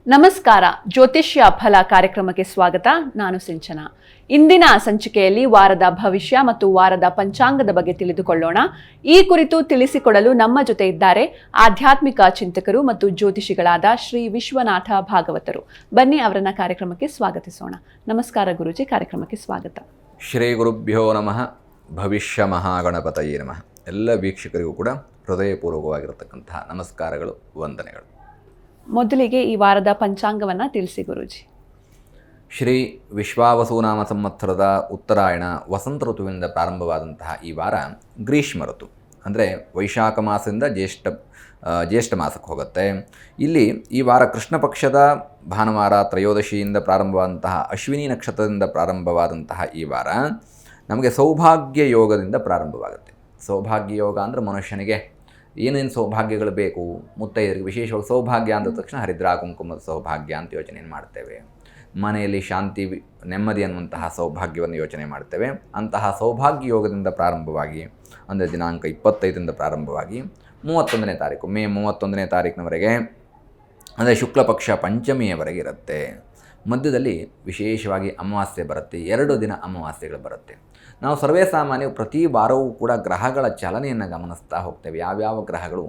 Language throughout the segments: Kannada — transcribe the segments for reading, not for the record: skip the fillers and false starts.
ನಮಸ್ಕಾರ. ಜ್ಯೋತಿಷ್ಯ ಫಲ ಕಾರ್ಯಕ್ರಮಕ್ಕೆ ಸ್ವಾಗತ. ನಾನು ಸಿಂಚನಾ. ಇಂದಿನ ಸಂಚಿಕೆಯಲ್ಲಿ ವಾರದ ಭವಿಷ್ಯ ಮತ್ತು ವಾರದ ಪಂಚಾಂಗದ ಬಗ್ಗೆ ತಿಳಿದುಕೊಳ್ಳೋಣ. ಈ ಕುರಿತು ತಿಳಿಸಿಕೊಡಲು ನಮ್ಮ ಜೊತೆ ಇದ್ದಾರೆ ಆಧ್ಯಾತ್ಮಿಕ ಚಿಂತಕರು ಮತ್ತು ಜ್ಯೋತಿಷಿಗಳಾದ ಶ್ರೀ ವಿಶ್ವನಾಥ ಭಾಗವತರು. ಬನ್ನಿ ಅವರನ್ನ ಕಾರ್ಯಕ್ರಮಕ್ಕೆ ಸ್ವಾಗತಿಸೋಣ. ನಮಸ್ಕಾರ ಗುರುಜಿ, ಕಾರ್ಯಕ್ರಮಕ್ಕೆ ಸ್ವಾಗತ. ಶ್ರೀ ಗುರುಭ್ಯೋ ನಮಃ. ಭವಿಷ್ಯ ಮಹಾಗಣಪತಯೇ ನಮಃ. ಎಲ್ಲ ವೀಕ್ಷಕರಿಗೂ ಕೂಡ ಹೃದಯಪೂರ್ವಕವಾಗಿರತಕ್ಕಂತಹ ನಮಸ್ಕಾರಗಳು, ವಂದನೆಗಳು. ಮೊದಲಿಗೆ ಈ ವಾರದ ಪಂಚಾಂಗವನ್ನು ತಿಳಿಸಿ ಗುರೂಜಿ. ಶ್ರೀ ವಿಶ್ವಾವಸುನಾಮ ಸಂವತ್ಸರದ ಉತ್ತರಾಯಣ ವಸಂತ ಋತುವಿನಿಂದ ಪ್ರಾರಂಭವಾದಂತಹ ಈ ವಾರ ಗ್ರೀಷ್ಮ ಋತು, ಅಂದರೆ ವೈಶಾಖ ಮಾಸದಿಂದ ಜ್ಯೇಷ್ಠ ಮಾಸಕ್ಕೆ ಹೋಗುತ್ತೆ. ಇಲ್ಲಿ ಈ ವಾರ ಕೃಷ್ಣ ಪಕ್ಷದ ಭಾನುವಾರ ತ್ರಯೋದಶಿಯಿಂದ ಪ್ರಾರಂಭವಾದಂತಹ ಅಶ್ವಿನಿ ನಕ್ಷತ್ರದಿಂದ ಪ್ರಾರಂಭವಾದಂತಹ ಈ ವಾರ ನಮಗೆ ಸೌಭಾಗ್ಯ ಯೋಗದಿಂದ ಪ್ರಾರಂಭವಾಗುತ್ತೆ. ಸೌಭಾಗ್ಯ ಯೋಗ ಅಂದರೆ ಮನುಷ್ಯನಿಗೆ ಏನೇನು ಸೌಭಾಗ್ಯಗಳು ಬೇಕು, ಮುತ್ತೈದರಿಗೆ ವಿಶೇಷವಾಗಿ ಸೌಭಾಗ್ಯ ಅಂದ ತಕ್ಷಣ ಹರಿದ್ರಾ ಕುಂಕುಮದ ಸೌಭಾಗ್ಯ ಅಂತ ಯೋಚನೆ ಮಾಡ್ತೇವೆ. ಮನೆಯಲ್ಲಿ ಶಾಂತಿ ನೆಮ್ಮದಿ ಅನ್ನುವಂತಹ ಸೌಭಾಗ್ಯವನ್ನು ಯೋಚನೆ ಮಾಡ್ತೇವೆ. ಅಂತಹ ಸೌಭಾಗ್ಯ ಯೋಗದಿಂದ ಪ್ರಾರಂಭವಾಗಿ ಅಂದರೆ ದಿನಾಂಕ 25ರಿಂದ ಪ್ರಾರಂಭವಾಗಿ 31ನೇ ತಾರೀಕು ಮೇ 31ನೇ ತಾರೀಕಿನವರೆಗೆ ಅಂದರೆ ಶುಕ್ಲ ಪಕ್ಷ ಪಂಚಮಿಯವರೆಗೆ ಇರುತ್ತೆ. ಮಧ್ಯದಲ್ಲಿ ವಿಶೇಷವಾಗಿ ಅಮಾವಾಸ್ಯೆ ಬರುತ್ತೆ. 2 ದಿನ ಅಮಾವಾಸ್ಯೆಗಳು ಬರುತ್ತೆ. ನಾವು ಸರ್ವೇ ಸಾಮಾನ್ಯ ಪ್ರತಿ ವಾರವೂ ಕೂಡ ಗ್ರಹಗಳ ಚಲನೆಯನ್ನು ಗಮನಿಸ್ತಾ ಹೋಗ್ತೇವೆ. ಯಾವ್ಯಾವ ಗ್ರಹಗಳು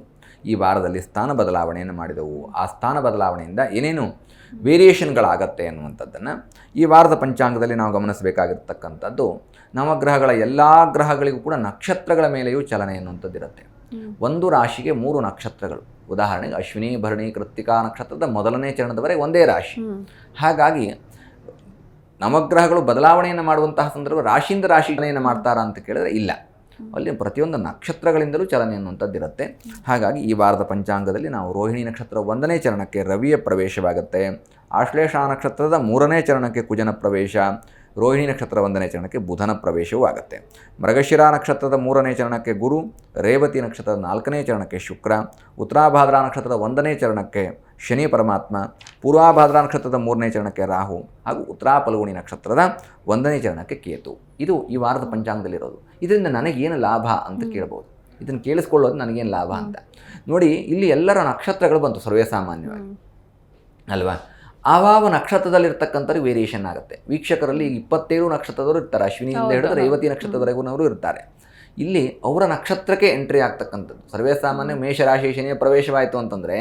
ಈ ವಾರದಲ್ಲಿ ಸ್ಥಾನ ಬದಲಾವಣೆಯನ್ನು ಮಾಡಿದವು, ಆ ಸ್ಥಾನ ಬದಲಾವಣೆಯಿಂದ ಏನೇನು ವೇರಿಯೇಷನ್ಗಳಾಗತ್ತೆ ಅನ್ನುವಂಥದ್ದನ್ನು ಈ ವಾರದ ಪಂಚಾಂಗದಲ್ಲಿ ನಾವು ಗಮನಿಸಬೇಕಾಗಿರ್ತಕ್ಕಂಥದ್ದು. ನವಗ್ರಹಗಳ ಎಲ್ಲ ಗ್ರಹಗಳಿಗೂ ಕೂಡ ನಕ್ಷತ್ರಗಳ ಮೇಲೆಯೂ ಚಲನೆ ಅನ್ನುವಂಥದ್ದು ಇರುತ್ತೆ. ಒಂದು ರಾಶಿಗೆ 3 ನಕ್ಷತ್ರಗಳು. ಉದಾಹರಣೆಗೆ ಅಶ್ವಿನಿ ಭರಣಿ ಕೃತ್ತಿಕಾ ನಕ್ಷತ್ರದ ಮೊದಲನೇ ಚರಣದವರೆಗೆ ಒಂದೇ ರಾಶಿ. ಹಾಗಾಗಿ ನವಗ್ರಹಗಳು ಬದಲಾವಣೆಯನ್ನು ಮಾಡುವಂತಹ ಸಂದರ್ಭ ರಾಶಿಯಿಂದ ರಾಶಿ ಚಲನೆಯನ್ನು ಮಾಡ್ತಾರಾ ಅಂತ ಕೇಳಿದ್ರೆ ಇಲ್ಲ, ಅಲ್ಲಿ ಪ್ರತಿಯೊಂದು ನಕ್ಷತ್ರಗಳಿಂದಲೂ ಚಲನೆ ಅನ್ನುವಂಥದ್ದು ಇರುತ್ತೆ. ಹಾಗಾಗಿ ಈ ವಾರದ ಪಂಚಾಂಗದಲ್ಲಿ ನಾವು ರೋಹಿಣಿ ನಕ್ಷತ್ರ 1ನೇ ಚರಣಕ್ಕೆ ರವಿಯ ಪ್ರವೇಶವಾಗುತ್ತೆ. ಆಶ್ಲೇಷ ನಕ್ಷತ್ರದ 3ನೇ ಚರಣಕ್ಕೆ ಕುಜನ ಪ್ರವೇಶ, ರೋಹಿಣಿ ನಕ್ಷತ್ರ 1ನೇ ಚರಣಕ್ಕೆ ಬುಧನ ಪ್ರವೇಶವೂ ಆಗುತ್ತೆ. ಮೃಗಶಿರ ನಕ್ಷತ್ರದ 3ನೇ ಚರಣಕ್ಕೆ ಗುರು, ರೇವತಿ ನಕ್ಷತ್ರದ 4ನೇ ಚರಣಕ್ಕೆ ಶುಕ್ರ, ಉತ್ತರಾಭಾದ್ರಾ ನಕ್ಷತ್ರದ 1ನೇ ಚರಣಕ್ಕೆ ಶನಿ ಪರಮಾತ್ಮ, ಪೂರ್ವಾಭಾದ್ರಾ ನಕ್ಷತ್ರದ 3ನೇ ಚರಣಕ್ಕೆ ರಾಹು ಹಾಗೂ ಉತ್ತರಾ ಫಲ್ಗುಣಿ ನಕ್ಷತ್ರದ 1ನೇ ಚರಣಕ್ಕೆ ಕೇತು. ಇದು ಈ ವಾರದ ಪಂಚಾಂಗದಲ್ಲಿರೋದು. ಇದರಿಂದ ನನಗೇನು ಲಾಭ ಅಂತ ಕೇಳ್ಬೋದು. ಇದನ್ನು ಕೇಳಿಸ್ಕೊಳ್ಳೋದು ನನಗೇನು ಲಾಭ ಅಂತ ನೋಡಿ. ಇಲ್ಲಿ ಎಲ್ಲರ ನಕ್ಷತ್ರಗಳು ಬಂತು ಸರ್ವೇ ಸಾಮಾನ್ಯವಾಗಿ ಅಲ್ವಾ. ಆವಾವ ನಕ್ಷತ್ರದಲ್ಲಿರ್ತಕ್ಕಂಥವ್ರಿಗೆ ವೇರಿಯೇಷನ್ ಆಗುತ್ತೆ. ವೀಕ್ಷಕರಲ್ಲಿ 27 ನಕ್ಷತ್ರದವರು ಇರ್ತಾರೆ. ಅಶ್ವಿನಿಯಿಂದ ಹಿಡಿದು ರೇವತಿ ನಕ್ಷತ್ರದವರೆಗೂ ಇರ್ತಾರೆ. ಇಲ್ಲಿ ಅವರ ನಕ್ಷತ್ರಕ್ಕೆ ಎಂಟ್ರಿ ಆಗ್ತಕ್ಕಂಥದ್ದು. ಸರ್ವೇ ಸಾಮಾನ್ಯ ಮೇಷರಾಶಿ ಶನಿಯ ಪ್ರವೇಶವಾಯಿತು ಅಂತಂದರೆ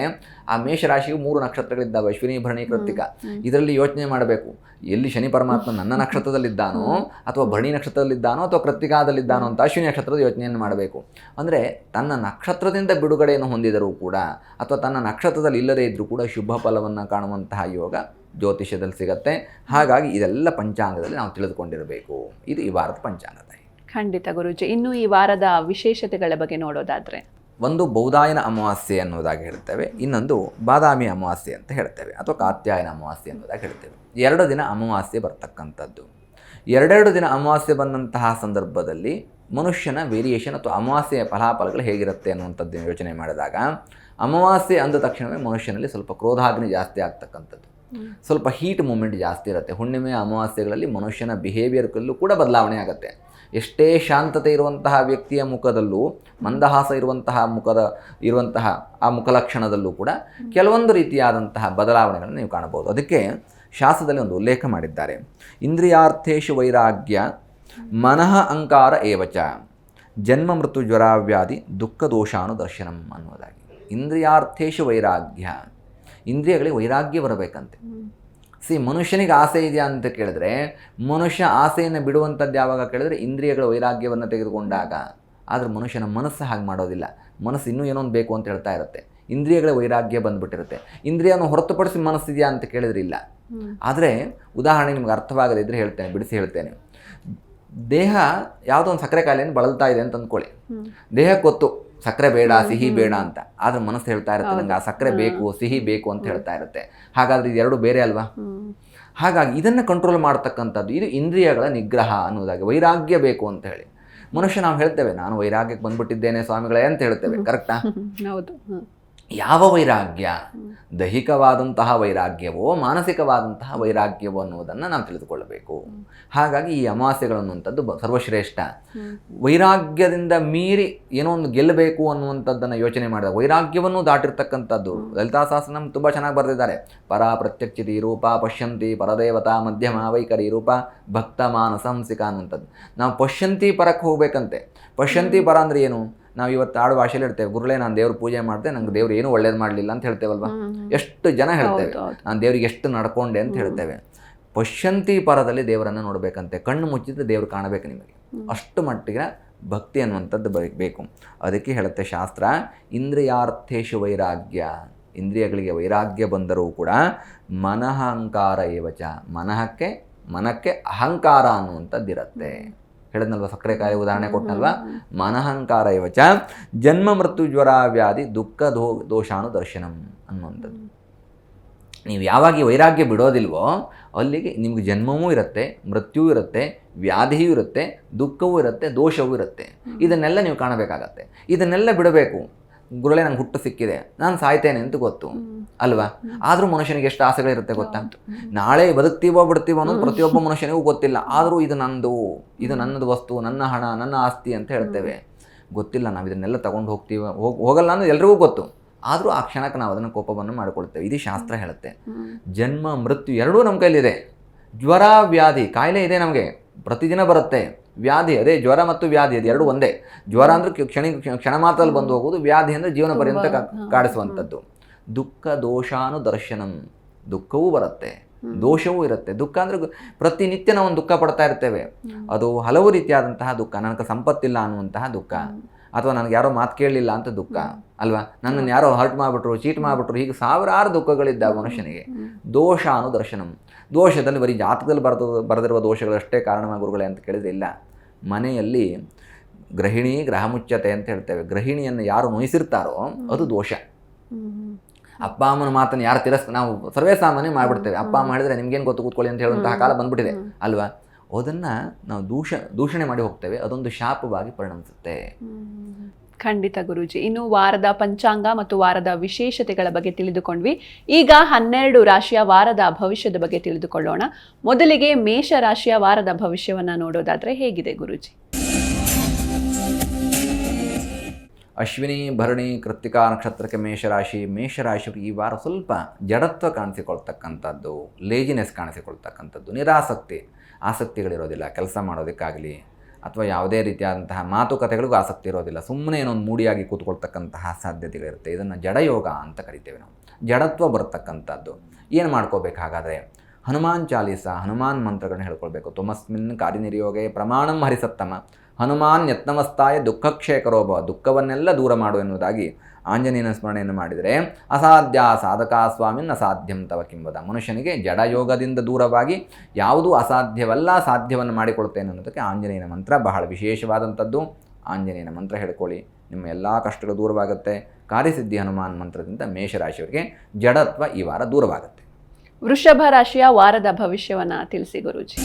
ಆ ಮೇಷರಾಶಿಗೂ 3 ನಕ್ಷತ್ರಗಳಿದ್ದಾವೆ, ಅಶ್ವಿನಿ ಭರಣಿ ಕೃತ್ತಿಕ. ಇದರಲ್ಲಿ ಯೋಚನೆ ಮಾಡಬೇಕು, ಎಲ್ಲಿ ಶನಿ ಪರಮಾತ್ಮ ನನ್ನ ನಕ್ಷತ್ರದಲ್ಲಿದ್ದಾನೋ ಅಥವಾ ಭರಣಿ ನಕ್ಷತ್ರದಲ್ಲಿದ್ದಾನೋ ಅಥವಾ ಕೃತ್ತಿಕಾದಲ್ಲಿದ್ದಾನೋ ಅಂತ ಅಶ್ವಿನಿ ನಕ್ಷತ್ರದ ಯೋಚನೆಯನ್ನು ಮಾಡಬೇಕು. ಅಂದರೆ ತನ್ನ ನಕ್ಷತ್ರದಿಂದ ಬಿಡುಗಡೆಯನ್ನು ಹೊಂದಿದರೂ ಕೂಡ ಅಥವಾ ತನ್ನ ನಕ್ಷತ್ರದಲ್ಲಿ ಇಲ್ಲದೇ ಇದ್ದರೂ ಕೂಡ ಶುಭ ಫಲವನ್ನು ಕಾಣುವಂತಹ ಯೋಗ ಜ್ಯೋತಿಷ್ಯದಲ್ಲಿ ಸಿಗುತ್ತೆ. ಹಾಗಾಗಿ ಇದೆಲ್ಲ ಪಂಚಾಂಗದಲ್ಲಿ ನಾವು ತಿಳಿದುಕೊಂಡಿರಬೇಕು. ಇದು ಈ ವಾರದ ಪಂಚಾಂಗದ. ಖಂಡಿತ ಗುರುಜಿ. ಇನ್ನು ಈ ವಾರದ ವಿಶೇಷತೆಗಳ ಬಗ್ಗೆ ನೋಡೋದಾದರೆ, ಒಂದು ಬೌಧಾಯನ ಅಮಾವಾಸ್ಯೆ ಅನ್ನೋದಾಗಿ ಹೇಳ್ತೇವೆ, ಇನ್ನೊಂದು ಬಾದಾಮಿ ಅಮಾವಾಸ್ಯೆ ಅಂತ ಹೇಳ್ತೇವೆ ಅಥವಾ ಕಾತ್ಯಾಯನ ಅಮಾವಾಸ್ಯೆ ಅನ್ನೋದಾಗಿ ಹೇಳ್ತೇವೆ. 2 ದಿನ ಅಮಾವಾಸ್ಯೆ ಬರ್ತಕ್ಕಂಥದ್ದು. 2 ದಿನ ಅಮಾವಾಸ್ಯೆ ಬಂದಂತಹ ಸಂದರ್ಭದಲ್ಲಿ ಮನುಷ್ಯನ ವೇರಿಯೇಷನ್ ಅಥವಾ ಅಮಾವಾಸ್ಯೆಯ ಫಲಾಫಲಗಳು ಹೇಗಿರುತ್ತೆ ಅನ್ನುವಂಥದ್ದು ಯೋಚನೆ ಮಾಡಿದಾಗ, ಅಮಾವಾಸ್ಯೆ ಅಂದ ತಕ್ಷಣವೇ ಮನುಷ್ಯನಲ್ಲಿ ಸ್ವಲ್ಪ ಕ್ರೋಧಾಗ್ನಿ ಜಾಸ್ತಿ ಆಗ್ತಕ್ಕಂಥದ್ದು, ಸ್ವಲ್ಪ ಹೀಟ್ ಮೂಮೆಂಟ್ ಜಾಸ್ತಿ ಇರುತ್ತೆ. ಹುಣ್ಣಿಮೆ ಅಮಾವಾಸ್ಯೆಗಳಲ್ಲಿ ಮನುಷ್ಯನ ಬಿಹೇವಿಯರ್ಗಳಲ್ಲೂ ಕೂಡ ಬದಲಾವಣೆ ಆಗುತ್ತೆ. ಎಷ್ಟೇ ಶಾಂತತೆ ಇರುವಂತಹ ವ್ಯಕ್ತಿಯ ಮುಖದಲ್ಲೂ, ಮಂದಹಾಸ ಇರುವಂತಹ ಆ ಮುಖಲಕ್ಷಣದಲ್ಲೂ ಕೂಡ ಕೆಲವೊಂದು ರೀತಿಯಾದಂತಹ ಬದಲಾವಣೆಗಳನ್ನು ನೀವು ಕಾಣಬಹುದು. ಅದಕ್ಕೆ ಶಾಸ್ತ್ರದಲ್ಲಿ ಒಂದು ಉಲ್ಲೇಖ ಮಾಡಿದ್ದಾರೆ. ಇಂದ್ರಿಯಾರ್ಥೇಶು ವೈರಾಗ್ಯ ಮನಃ ಅಂಕಾರ ಏವಚ ಜನ್ಮ ಮೃತ್ಯು ಜ್ವರಾವ್ಯಾಧಿ ದುಃಖ ದೋಷಾನು ದರ್ಶನಂ ಅನ್ನೋದಾಗಿ. ಇಂದ್ರಿಯಾರ್ಥೇಶು ವೈರಾಗ್ಯ, ಇಂದ್ರಿಯಗಳಿಗೆ ವೈರಾಗ್ಯ ಬರಬೇಕಂತೆ. ಮನುಷ್ಯನಿಗೆ ಆಸೆ ಇದೆಯಾ ಅಂತ ಕೇಳಿದ್ರೆ, ಮನುಷ್ಯ ಆಸೆಯನ್ನು ಬಿಡುವಂಥದ್ದು ಯಾವಾಗ ಕೇಳಿದ್ರೆ ಇಂದ್ರಿಯಗಳ ವೈರಾಗ್ಯವನ್ನು ತೆಗೆದುಕೊಂಡಾಗ. ಆದರೆ ಮನುಷ್ಯನ ಮನಸ್ಸು ಹಾಗೆ ಮಾಡೋದಿಲ್ಲ. ಮನಸ್ಸು ಇನ್ನೂ ಏನೊಂದು ಬೇಕು ಅಂತ ಹೇಳ್ತಾ ಇರುತ್ತೆ. ಇಂದ್ರಿಯಗಳ ವೈರಾಗ್ಯ ಬಂದುಬಿಟ್ಟಿರುತ್ತೆ. ಇಂದ್ರಿಯನ್ನು ಹೊರತುಪಡಿಸಿ ಮನಸ್ಸಿದೆಯಾ ಅಂತ ಕೇಳಿದ್ರೆ ಇಲ್ಲ. ಆದರೆ ಉದಾಹರಣೆ ನಿಮ್ಗೆ ಅರ್ಥವಾಗದೇ ಇದ್ದರೆ ಹೇಳ್ತೇನೆ, ಬಿಡಿಸಿ ಹೇಳ್ತೇನೆ. ದೇಹ ಯಾವುದೋ ಒಂದು ಸಕ್ಕರೆ ಕಾಯಿಲೆಯನ್ನು ಬಳಲ್ತಾ ಇದೆ ಅಂತ ಅಂದ್ಕೊಳ್ಳಿ. ದೇಹಕ್ಕೆ ಗೊತ್ತು ಸಕ್ಕರೆ ಬೇಡ, ಸಿಹಿ ಬೇಡ ಅಂತ. ಆದರೆ ಮನಸ್ಸು ಹೇಳ್ತಾ ಇರುತ್ತೆ ನಂಗೆ ಆ ಸಕ್ಕರೆ ಬೇಕು, ಸಿಹಿ ಬೇಕು ಅಂತ ಹೇಳ್ತಾ ಇರುತ್ತೆ. ಹಾಗಾದರೆ ಇದೆರಡು ಬೇರೆ ಅಲ್ವಾ? ಹಾಗಾಗಿ ಇದನ್ನು ಕಂಟ್ರೋಲ್ ಮಾಡ್ತಕ್ಕಂಥದ್ದು ಇದು ಇಂದ್ರಿಯಗಳ ನಿಗ್ರಹ ಅನ್ನೋದಾಗಿ. ವೈರಾಗ್ಯ ಬೇಕು ಅಂತ ಹೇಳಿ ಮನುಷ್ಯ ನಾವು ಹೇಳ್ತೇವೆ, ನಾನು ವೈರಾಗ್ಯಕ್ಕೆ ಬಂದ್ಬಿಟ್ಟಿದ್ದೇನೆ ಸ್ವಾಮಿಗಳೇ ಅಂತ ಹೇಳ್ತೇವೆ. ಕರೆಕ್ಟಾ? ಹೌದು. ಯಾವ ವೈರಾಗ್ಯ, ದೈಹಿಕವಾದಂತಹ ವೈರಾಗ್ಯವೋ ಮಾನಸಿಕವಾದಂತಹ ವೈರಾಗ್ಯವೋ ಅನ್ನೋದನ್ನು ನಾವು ತಿಳಿದುಕೊಳ್ಳಬೇಕು. ಹಾಗಾಗಿ ಈ ಅಮಾವಾಸ್ಯೆಗಳು ಅನ್ನುವಂಥದ್ದು ಸರ್ವಶ್ರೇಷ್ಠ. ವೈರಾಗ್ಯದಿಂದ ಮೀರಿ ಏನೋ ಒಂದು ಗೆಲ್ಲಬೇಕು ಅನ್ನುವಂಥದ್ದನ್ನು ಯೋಚನೆ ಮಾಡಿದಾಗ ವೈರಾಗ್ಯವನ್ನು ದಾಟಿರ್ತಕ್ಕಂಥದ್ದು. ಲಲಿತಾ ಸಹಸ್ರನಾಮ ತುಂಬ ಚೆನ್ನಾಗಿ ಬರೆದಿದ್ದಾರೆ. ಪರ ಪ್ರತ್ಯಕ್ಷಿತಿ ರೂಪ ಪಶ್ಯಂತಿ ಪರದೇವತಾ ಮಧ್ಯಮ ವೈಖರಿ ರೂಪ ಭಕ್ತ ಮಾನಸ ಹಂಸಿಕ ಅನ್ನುವಂಥದ್ದು. ನಾವು ಪಶ್ಯಂತಿ ಪರಕ್ಕೆ ಹೋಗ್ಬೇಕಂತೆ. ಪಶ್ಯಂತಿ ಪರ ಅಂದರೆ ಏನು? ನಾವು ಇವತ್ತು ಆಡು ಭಾಷೆಯಲ್ಲಿ ಹೇಳ್ತೇವೆ, ಗುರುಳೇ ನಾನು ದೇವ್ರ ಪೂಜೆ ಮಾಡಿದೆ, ನಂಗೆ ದೇವ್ರು ಏನೂ ಒಳ್ಳೇದು ಮಾಡಲಿಲ್ಲ ಅಂತ ಹೇಳ್ತೇವಲ್ವ. ಎಷ್ಟು ಜನ ಹೇಳ್ತೇವೆ ನಾನು ದೇವ್ರಿಗೆ ಎಷ್ಟು ನಡ್ಕೊಂಡೆ ಅಂತ ಹೇಳ್ತೇವೆ. ಪಶ್ಯಂತಿ ಪರದಲ್ಲಿ ದೇವರನ್ನು ನೋಡಬೇಕಂತೆ. ಕಣ್ಣು ಮುಚ್ಚಿದ್ರೆ ದೇವ್ರು ಕಾಣಬೇಕು ನಿಮಗೆ. ಅಷ್ಟು ಮಟ್ಟಿಗೆ ಭಕ್ತಿ ಅನ್ನುವಂಥದ್ದು ಬೇಕು. ಅದಕ್ಕೆ ಹೇಳುತ್ತೆ ಶಾಸ್ತ್ರ, ಇಂದ್ರಿಯಾರ್ಥೇಶು ವೈರಾಗ್ಯ. ಇಂದ್ರಿಯಗಳಿಗೆ ವೈರಾಗ್ಯ ಬಂದರೂ ಕೂಡ ಮನಹಂಕಾರ ಏವಚ, ಮನಕ್ಕೆ ಅಹಂಕಾರ ಅನ್ನುವಂಥದ್ದಿರುತ್ತೆ. ಹೇಳಿದ್ನಲ್ವ, ಸಕ್ಕರೆ ಕಾಯಿ ಉದಾಹರಣೆ ಕೊಟ್ಟನಲ್ವ. ಮನಹಂಕಾರ ಇವಚ ಜನ್ಮ ಮೃತ್ಯು ಜ್ವರ ವ್ಯಾಧಿ ದುಃಖ ದೋಷಾನು ದರ್ಶನಂ ಅನ್ನುವಂಥದ್ದು. ನೀವು ಯಾವಾಗ ಈ ವೈರಾಗ್ಯ ಬಿಡೋದಿಲ್ವೋ ಅಲ್ಲಿಗೆ ನಿಮ್ಗೆ ಜನ್ಮವೂ ಇರುತ್ತೆ, ಮೃತ್ಯುವೂ ಇರುತ್ತೆ, ವ್ಯಾಧಿಯೂ ಇರುತ್ತೆ, ದುಃಖವೂ ಇರುತ್ತೆ, ದೋಷವೂ ಇರುತ್ತೆ. ಇದನ್ನೆಲ್ಲ ನೀವು ಕಾಣಬೇಕಾಗತ್ತೆ. ಇದನ್ನೆಲ್ಲ ಬಿಡಬೇಕು. ಗುರುಳೇ ನಂಗೆ ಹುಟ್ಟು ಸಿಕ್ಕಿದೆ, ನಾನು ಸಾಯ್ತೇನೆ ಅಂತ ಗೊತ್ತು ಅಲ್ವಾ. ಆದರೂ ಮನುಷ್ಯನಿಗೆ ಎಷ್ಟು ಆಸೆಗಳಿರುತ್ತೆ ಗೊತ್ತಾ. ನಾಳೆ ಬದುಕ್ತೀವೋ ಬಿಡ್ತೀವೋ ಅನ್ನೋದು ಪ್ರತಿಯೊಬ್ಬ ಮನುಷ್ಯನಿಗೂ ಗೊತ್ತಿಲ್ಲ. ಆದರೂ ಇದು ನನ್ನದು ವಸ್ತು, ನನ್ನ ಹಣ, ನನ್ನ ಆಸ್ತಿ ಅಂತ ಹೇಳ್ತೇವೆ. ಗೊತ್ತಿಲ್ಲ, ನಾವು ಇದನ್ನೆಲ್ಲ ತಗೊಂಡು ಹೋಗಲ್ಲ ಅನ್ನೋದು ಎಲ್ರಿಗೂ ಗೊತ್ತು. ಆದರೂ ಆ ಕ್ಷಣಕ್ಕೆ ನಾವು ಅದನ್ನು ಕೋಪವನ್ನು ಮಾಡಿಕೊಳ್ತೇವೆ. ಇದು ಶಾಸ್ತ್ರ ಹೇಳುತ್ತೆ. ಜನ್ಮ ಮೃತ್ಯು ಎರಡೂ ನಮ್ಮ ಕೈಲಿದೆ. ಜ್ವರ ವ್ಯಾಧಿ ಕಾಯಿಲೆ ಇದೆ, ನಮಗೆ ಪ್ರತಿದಿನ ಬರುತ್ತೆ. ವ್ಯಾಧಿ ಅದೇ ಜ್ವರ ಮತ್ತು ವ್ಯಾಧಿ ಅದು ಎರಡು ಒಂದೇ. ಜ್ವರ ಅಂದರೆ ಕ್ಷಣ ಮಾತ್ರದಲ್ಲಿ ಬಂದು ಹೋಗೋದು, ವ್ಯಾಧಿ ಅಂದರೆ ಜೀವನ ಪರ್ಯಂತ ಕಾಡಿಸುವಂಥದ್ದು. ದುಃಖ ದೋಷಾನು ದರ್ಶನಂ, ದುಃಖವೂ ಬರುತ್ತೆ, ದೋಷವೂ ಇರುತ್ತೆ. ದುಃಖ ಅಂದರೆ ಪ್ರತಿನಿತ್ಯ ನಾವು ಒಂದು ದುಃಖ ಪಡ್ತಾ ಇರ್ತೇವೆ. ಅದು ಹಲವು ರೀತಿಯಾದಂತಹ ದುಃಖ. ನನಗೆ ಸಂಪತ್ತಿಲ್ಲ ಅನ್ನುವಂತಹ ದುಃಖ, ಅಥವಾ ನನಗೆ ಯಾರೋ ಮಾತು ಕೇಳಲಿಲ್ಲ ಅಂತ ದುಃಖ ಅಲ್ವಾ. ನನ್ನನ್ನು ಯಾರೋ ಹರ್ಟ್ ಮಾಡಿಬಿಟ್ರು, ಚೀಟ್ ಮಾಡಿಬಿಟ್ರು, ಹೀಗೆ ಸಾವಿರಾರು ದುಃಖಗಳಿದ್ದಾವೆ ಮನುಷ್ಯನಿಗೆ. ದೋಷ ದರ್ಶನಂ, ದೋಷದಲ್ಲಿ ಬರೀ ಜಾತಕದಲ್ಲಿ ಬರೆದಿರುವ ದೋಷಗಳಷ್ಟೇ ಕಾರಣವಾಗಿ ಗುರುಗಳೇ ಅಂತ ಕೇಳಿದರೆ ಇಲ್ಲ. ಮನೆಯಲ್ಲಿ ಗೃಹಿಣಿ ಗ್ರಹಮುಚ್ಯತೆ ಅಂತ ಹೇಳ್ತೇವೆ. ಗೃಹಿಣಿಯನ್ನು ಯಾರು ನೋಯಿಸಿರ್ತಾರೋ ಅದು ದೋಷ. ಅಪ್ಪ ಅಮ್ಮನ ಮಾತನ್ನು ಯಾರು ನಾವು ಸರ್ವೇ ಸಾಮಾನ್ಯ ಮಾಡಿಬಿಡ್ತೇವೆ. ಅಪ್ಪ ಅಮ್ಮ ಹೇಳಿದ್ರೆ ನಿಮ್ಗೇನು ಗೊತ್ತು, ಕೂತ್ಕೊಳ್ಳಿ ಅಂತ ಹೇಳುವಂತಹ ಕಾಲ ಬಂದ್ಬಿಟ್ಟಿದೆ ಅಲ್ವಾ. ಅದನ್ನು ನಾವು ದೂಷಣೆ ಮಾಡಿ ಹೋಗ್ತೇವೆ. ಅದೊಂದು ಶಾಪವಾಗಿ ಪರಿಣಮಿಸುತ್ತೆ. ಖಂಡಿತ ಗುರೂಜಿ. ಇನ್ನು ವಾರದ ಪಂಚಾಂಗ ಮತ್ತು ವಾರದ ವಿಶೇಷತೆಗಳ ಬಗ್ಗೆ ತಿಳಿದುಕೊಂಡ್ವಿ. ಈಗ 12 ರಾಶಿಯ ವಾರದ ಭವಿಷ್ಯದ ಬಗ್ಗೆ ತಿಳಿದುಕೊಳ್ಳೋಣ. ಮೊದಲಿಗೆ ಮೇಷ ರಾಶಿಯ ವಾರದ ಭವಿಷ್ಯವನ್ನ ನೋಡೋದಾದ್ರೆ ಹೇಗಿದೆ ಗುರೂಜಿ? ಅಶ್ವಿನಿ ಭರಣಿ ಕೃತ್ತಿಕಾ ನಕ್ಷತ್ರಕ್ಕೆ ಮೇಷರಾಶಿಯವರಿಗೆ ಈ ವಾರ ಸ್ವಲ್ಪ ಜಡತ್ವ ಕಾಣಿಸಿಕೊಳ್ತಕ್ಕಂಥದ್ದು, ಲೇಜಿನೆಸ್ ಕಾಣಿಸಿಕೊಳ್ತಕ್ಕಂಥದ್ದು, ಆಸಕ್ತಿಗಳಿರೋದಿಲ್ಲ. ಕೆಲಸ ಮಾಡೋದಕ್ಕಾಗಲಿ ಅಥವಾ ಯಾವುದೇ ರೀತಿಯಾದಂತಹ ಮಾತುಕತೆಗಳಿಗೂ ಆಸಕ್ತಿ ಇರೋದಿಲ್ಲ. ಸುಮ್ಮನೆ ಏನೊಂದು ಮೂಡಿಯಾಗಿ ಕೂತ್ಕೊಳ್ತಕ್ಕಂತಹ ಸಾಧ್ಯತೆಗಳಿರುತ್ತೆ. ಇದನ್ನು ಜಡಯೋಗ ಅಂತ ಕರಿತೇವೆ ನಾವು. ಜಡತ್ವ ಬರ್ತಕ್ಕಂಥದ್ದು. ಏನು ಮಾಡ್ಕೋಬೇಕಾಗಾದರೆ ಹನುಮಾನ್ ಚಾಲೀಸ, ಹನುಮಾನ್ ಮಂತ್ರಗಳನ್ನ ಹೇಳ್ಕೊಳ್ಬೇಕು. ತುಮಸ್ಮಿನ್ ಕಾರ್ಯನಿರ್ಯೋಗೆ ಪ್ರಮಾಣಂ ಹರಿಸತ್ತಮ ಹನುಮಾನ್ ಯತ್ನಮಸ್ತಾಯ ದುಃಖಕ್ಷೇಕರೋಭವ, ದುಃಖವನ್ನೆಲ್ಲ ದೂರ ಮಾಡು ಎನ್ನುವುದಾಗಿ ಆಂಜನೇಯನ ಸ್ಮರಣೆಯನ್ನು ಮಾಡಿದರೆ ಅಸಾಧ್ಯ ಸಾಧಕ ಸ್ವಾಮಿನ್ ಅಸಾಧ್ಯಂ ತವ ಕಿಂವದ. ಮನುಷ್ಯನಿಗೆ ಜಡಯೋಗದಿಂದ ದೂರವಾಗಿ ಯಾವುದೂ ಅಸಾಧ್ಯವಲ್ಲ, ಸಾಧ್ಯವನ್ನು ಮಾಡಿಕೊಳ್ತೇನೆ ಅನ್ನೋದಕ್ಕೆ ಆಂಜನೇಯನ ಮಂತ್ರ ಬಹಳ ವಿಶೇಷವಾದಂಥದ್ದು. ಆಂಜನೇಯನ ಮಂತ್ರ ಹೇಳ್ಕೊಳ್ಳಿ, ನಿಮ್ಮ ಎಲ್ಲ ಕಷ್ಟಗಳು ದೂರವಾಗುತ್ತೆ. ಕಾರ್ಯಸಿದ್ಧಿ ಹನುಮಾನ್ ಮಂತ್ರದಿಂದ ಮೇಷರಾಶಿಯವರಿಗೆ ಜಡತ್ವ ಈ ವಾರ ದೂರವಾಗುತ್ತೆ. ವೃಷಭ ರಾಶಿಯ ವಾರದ ಭವಿಷ್ಯವನ್ನು ತಿಳಿಸಿ ಗುರೂಜಿ.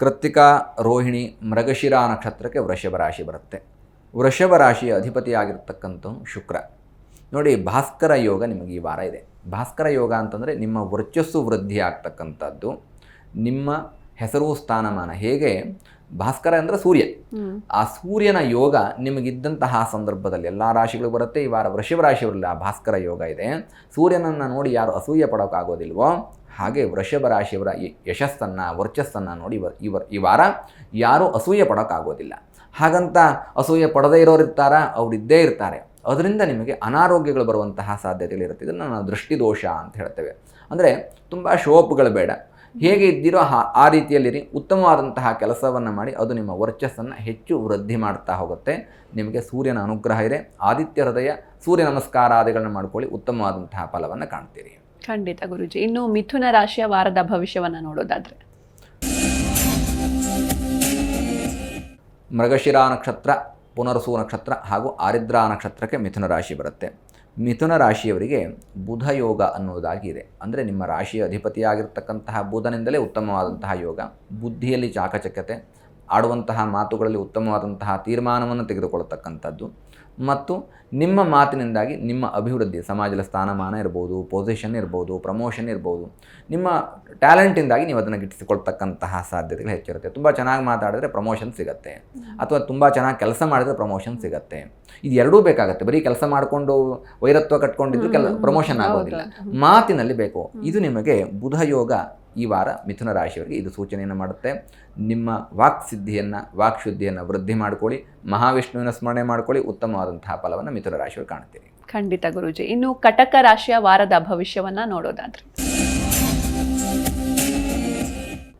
ಕೃತ್ತಿಕಾ ರೋಹಿಣಿ ಮೃಗಶಿರ ನಕ್ಷತ್ರಕ್ಕೆ ವೃಷಭ ರಾಶಿ ಬರುತ್ತೆ. ವೃಷಭ ರಾಶಿಯ ಅಧಿಪತಿಯಾಗಿರ್ತಕ್ಕಂಥ ಶುಕ್ರ. ನೋಡಿ, ಭಾಸ್ಕರ ಯೋಗ ನಿಮಗೆ ಈ ವಾರ ಇದೆ. ಭಾಸ್ಕರ ಯೋಗ ಅಂತಂದರೆ ನಿಮ್ಮ ವರ್ಚಸ್ಸು ವೃದ್ಧಿ ಆಗ್ತಕ್ಕಂಥದ್ದು, ನಿಮ್ಮ ಹೆಸರು ಸ್ಥಾನಮಾನ. ಹೇಗೆ ಭಾಸ್ಕರ ಅಂದರೆ ಸೂರ್ಯ, ಆ ಸೂರ್ಯನ ಯೋಗ ನಿಮಗಿದ್ದಂತಹ ಸಂದರ್ಭದಲ್ಲಿ ಎಲ್ಲ ರಾಶಿಗಳು ಬರುತ್ತೆ. ಈ ವಾರ ವೃಷಭ ರಾಶಿಯವರಲ್ಲಿ ಆ ಭಾಸ್ಕರ ಯೋಗ ಇದೆ. ಸೂರ್ಯನನ್ನು ನೋಡಿ ಯಾರು ಅಸೂಯೆ ಪಡೋಕ್ಕಾಗೋದಿಲ್ವೋ ಹಾಗೆ ವೃಷಭ ರಾಶಿಯವರ ಯಶಸ್ಸನ್ನು ವರ್ಚಸ್ಸನ್ನು ನೋಡಿ ಈ ವಾರ ಯಾರೂ ಅಸೂಯೆ ಪಡೋಕ್ಕಾಗೋದಿಲ್ಲ. ಹಾಗಂತ ಅಸೂಯೆ ಪಡದೇ ಇರೋರಿರ್ತಾರ, ಅವರಿದ್ದೇ ಇರ್ತಾರೆ. ಅದರಿಂದ ನಿಮಗೆ ಅನಾರೋಗ್ಯಗಳು ಬರುವಂತಹ ಸಾಧ್ಯತೆಗಳಿರುತ್ತೆ. ಇದನ್ನು ನಾವು ದೃಷ್ಟಿದೋಷ ಅಂತ ಹೇಳ್ತೇವೆ. ಅಂದರೆ ತುಂಬ ಶೋಪ್ಗಳು ಬೇಡ, ಹೇಗೆ ಇದ್ದೀರೋ ಆ ರೀತಿಯಲ್ಲಿರಿ. ಉತ್ತಮವಾದಂತಹ ಕೆಲಸವನ್ನು ಮಾಡಿ ಅದು ನಿಮ್ಮ ವರ್ಚಸ್ಸನ್ನು ಹೆಚ್ಚು ವೃದ್ಧಿ ಮಾಡ್ತಾ ಹೋಗುತ್ತೆ. ನಿಮಗೆ ಸೂರ್ಯನ ಅನುಗ್ರಹ ಇದೆ. ಆದಿತ್ಯ ಹೃದಯ, ಸೂರ್ಯ ನಮಸ್ಕಾರಾದಿಗಳನ್ನು ಮಾಡ್ಕೊಳ್ಳಿ, ಉತ್ತಮವಾದಂತಹ ಫಲವನ್ನು ಕಾಣ್ತೀರಿ. ಖಂಡಿತ ಗುರುಜಿ. ಇನ್ನು ಮಿಥುನ ರಾಶಿಯ ವಾರದ ಭವಿಷ್ಯವನ್ನು ನೋಡೋದಾದ್ರೆ ಮೃಗಶಿರ ನಕ್ಷತ್ರ, ಪುನರ್ಸು ನಕ್ಷತ್ರ ಹಾಗೂ ಆರಿದ್ರಾ ನಕ್ಷತ್ರಕ್ಕೆ ಮಿಥುನ ರಾಶಿ ಬರುತ್ತೆ. ಮಿಥುನ ರಾಶಿಯವರಿಗೆ ಬುಧ ಯೋಗ ಅನ್ನೋದಾಗಿ ಇದೆ. ಅಂದರೆ ನಿಮ್ಮ ರಾಶಿಯ ಅಧಿಪತಿಯಾಗಿರ್ತಕ್ಕಂತಹ ಬುಧನಿಂದಲೇ ಉತ್ತಮವಾದಂತಹ ಯೋಗ. ಬುದ್ಧಿಯಲ್ಲಿ ಚಾಕಚಕ್ಯತೆ, ಆಡುವಂತಹ ಮಾತುಗಳಲ್ಲಿ ಉತ್ತಮವಾದಂತಹ ತೀರ್ಮಾನವನ್ನು ತೆಗೆದುಕೊಳ್ಳತಕ್ಕಂಥದ್ದು ಮತ್ತು ನಿಮ್ಮ ಮಾತಿನಿಂದಾಗಿ ನಿಮ್ಮ ಅಭಿವೃದ್ಧಿ, ಸಮಾಜದ ಸ್ಥಾನಮಾನ ಇರ್ಬೋದು, ಪೊಸಿಷನ್ ಇರ್ಬೋದು, ಪ್ರಮೋಷನ್ ಇರ್ಬೋದು, ನಿಮ್ಮ ಟ್ಯಾಲೆಂಟಿಂದಾಗಿ ನೀವು ಅದನ್ನು ಗಿಟ್ಟಿಸಿಕೊಳ್ತಕ್ಕಂತಹ ಸಾಧ್ಯತೆಗಳು ಹೆಚ್ಚಿರುತ್ತೆ. ತುಂಬ ಚೆನ್ನಾಗಿ ಮಾತಾಡಿದ್ರೆ ಪ್ರಮೋಷನ್ ಸಿಗುತ್ತೆ, ಅಥವಾ ತುಂಬ ಚೆನ್ನಾಗಿ ಕೆಲಸ ಮಾಡಿದರೆ ಪ್ರಮೋಷನ್ ಸಿಗುತ್ತೆ. ಇದು ಎರಡೂ ಬೇಕಾಗುತ್ತೆ. ಬರೀ ಕೆಲಸ ಮಾಡಿಕೊಂಡು ವೈರತ್ವ ಕಟ್ಕೊಂಡಿದ್ದು ಪ್ರಮೋಷನ್ ಆಗೋದಿಲ್ಲ, ಮಾತಿನಲ್ಲಿ ಬೇಕು. ಇದು ನಿಮಗೆ ಬುಧ ಯೋಗ ಈ ವಾರ ಮಿಥುನ ರಾಶಿಯವರಿಗೆ ಇದು ಸೂಚನೆಯನ್ನು ಮಾಡುತ್ತೆ. ನಿಮ್ಮ ವಾಕ್ಶುದ್ಧಿಯನ್ನು ವೃದ್ಧಿ ಮಾಡಿಕೊಳ್ಳಿ, ಮಹಾವಿಷ್ಣುವಿನ ಸ್ಮರಣೆ ಮಾಡಿಕೊಳ್ಳಿ, ಉತ್ತಮವಾದಂತಹ ಫಲವನ್ನು ಮಿಥುನ ರಾಶಿಯವರು ಕಾಣ್ತೀರಿ. ಖಂಡಿತ ಗುರೂಜಿ. ಇನ್ನು ಕಟಕ ರಾಶಿಯ ವಾರದ ಭವಿಷ್ಯವನ್ನ ನೋಡೋದಾದ್ರೆ,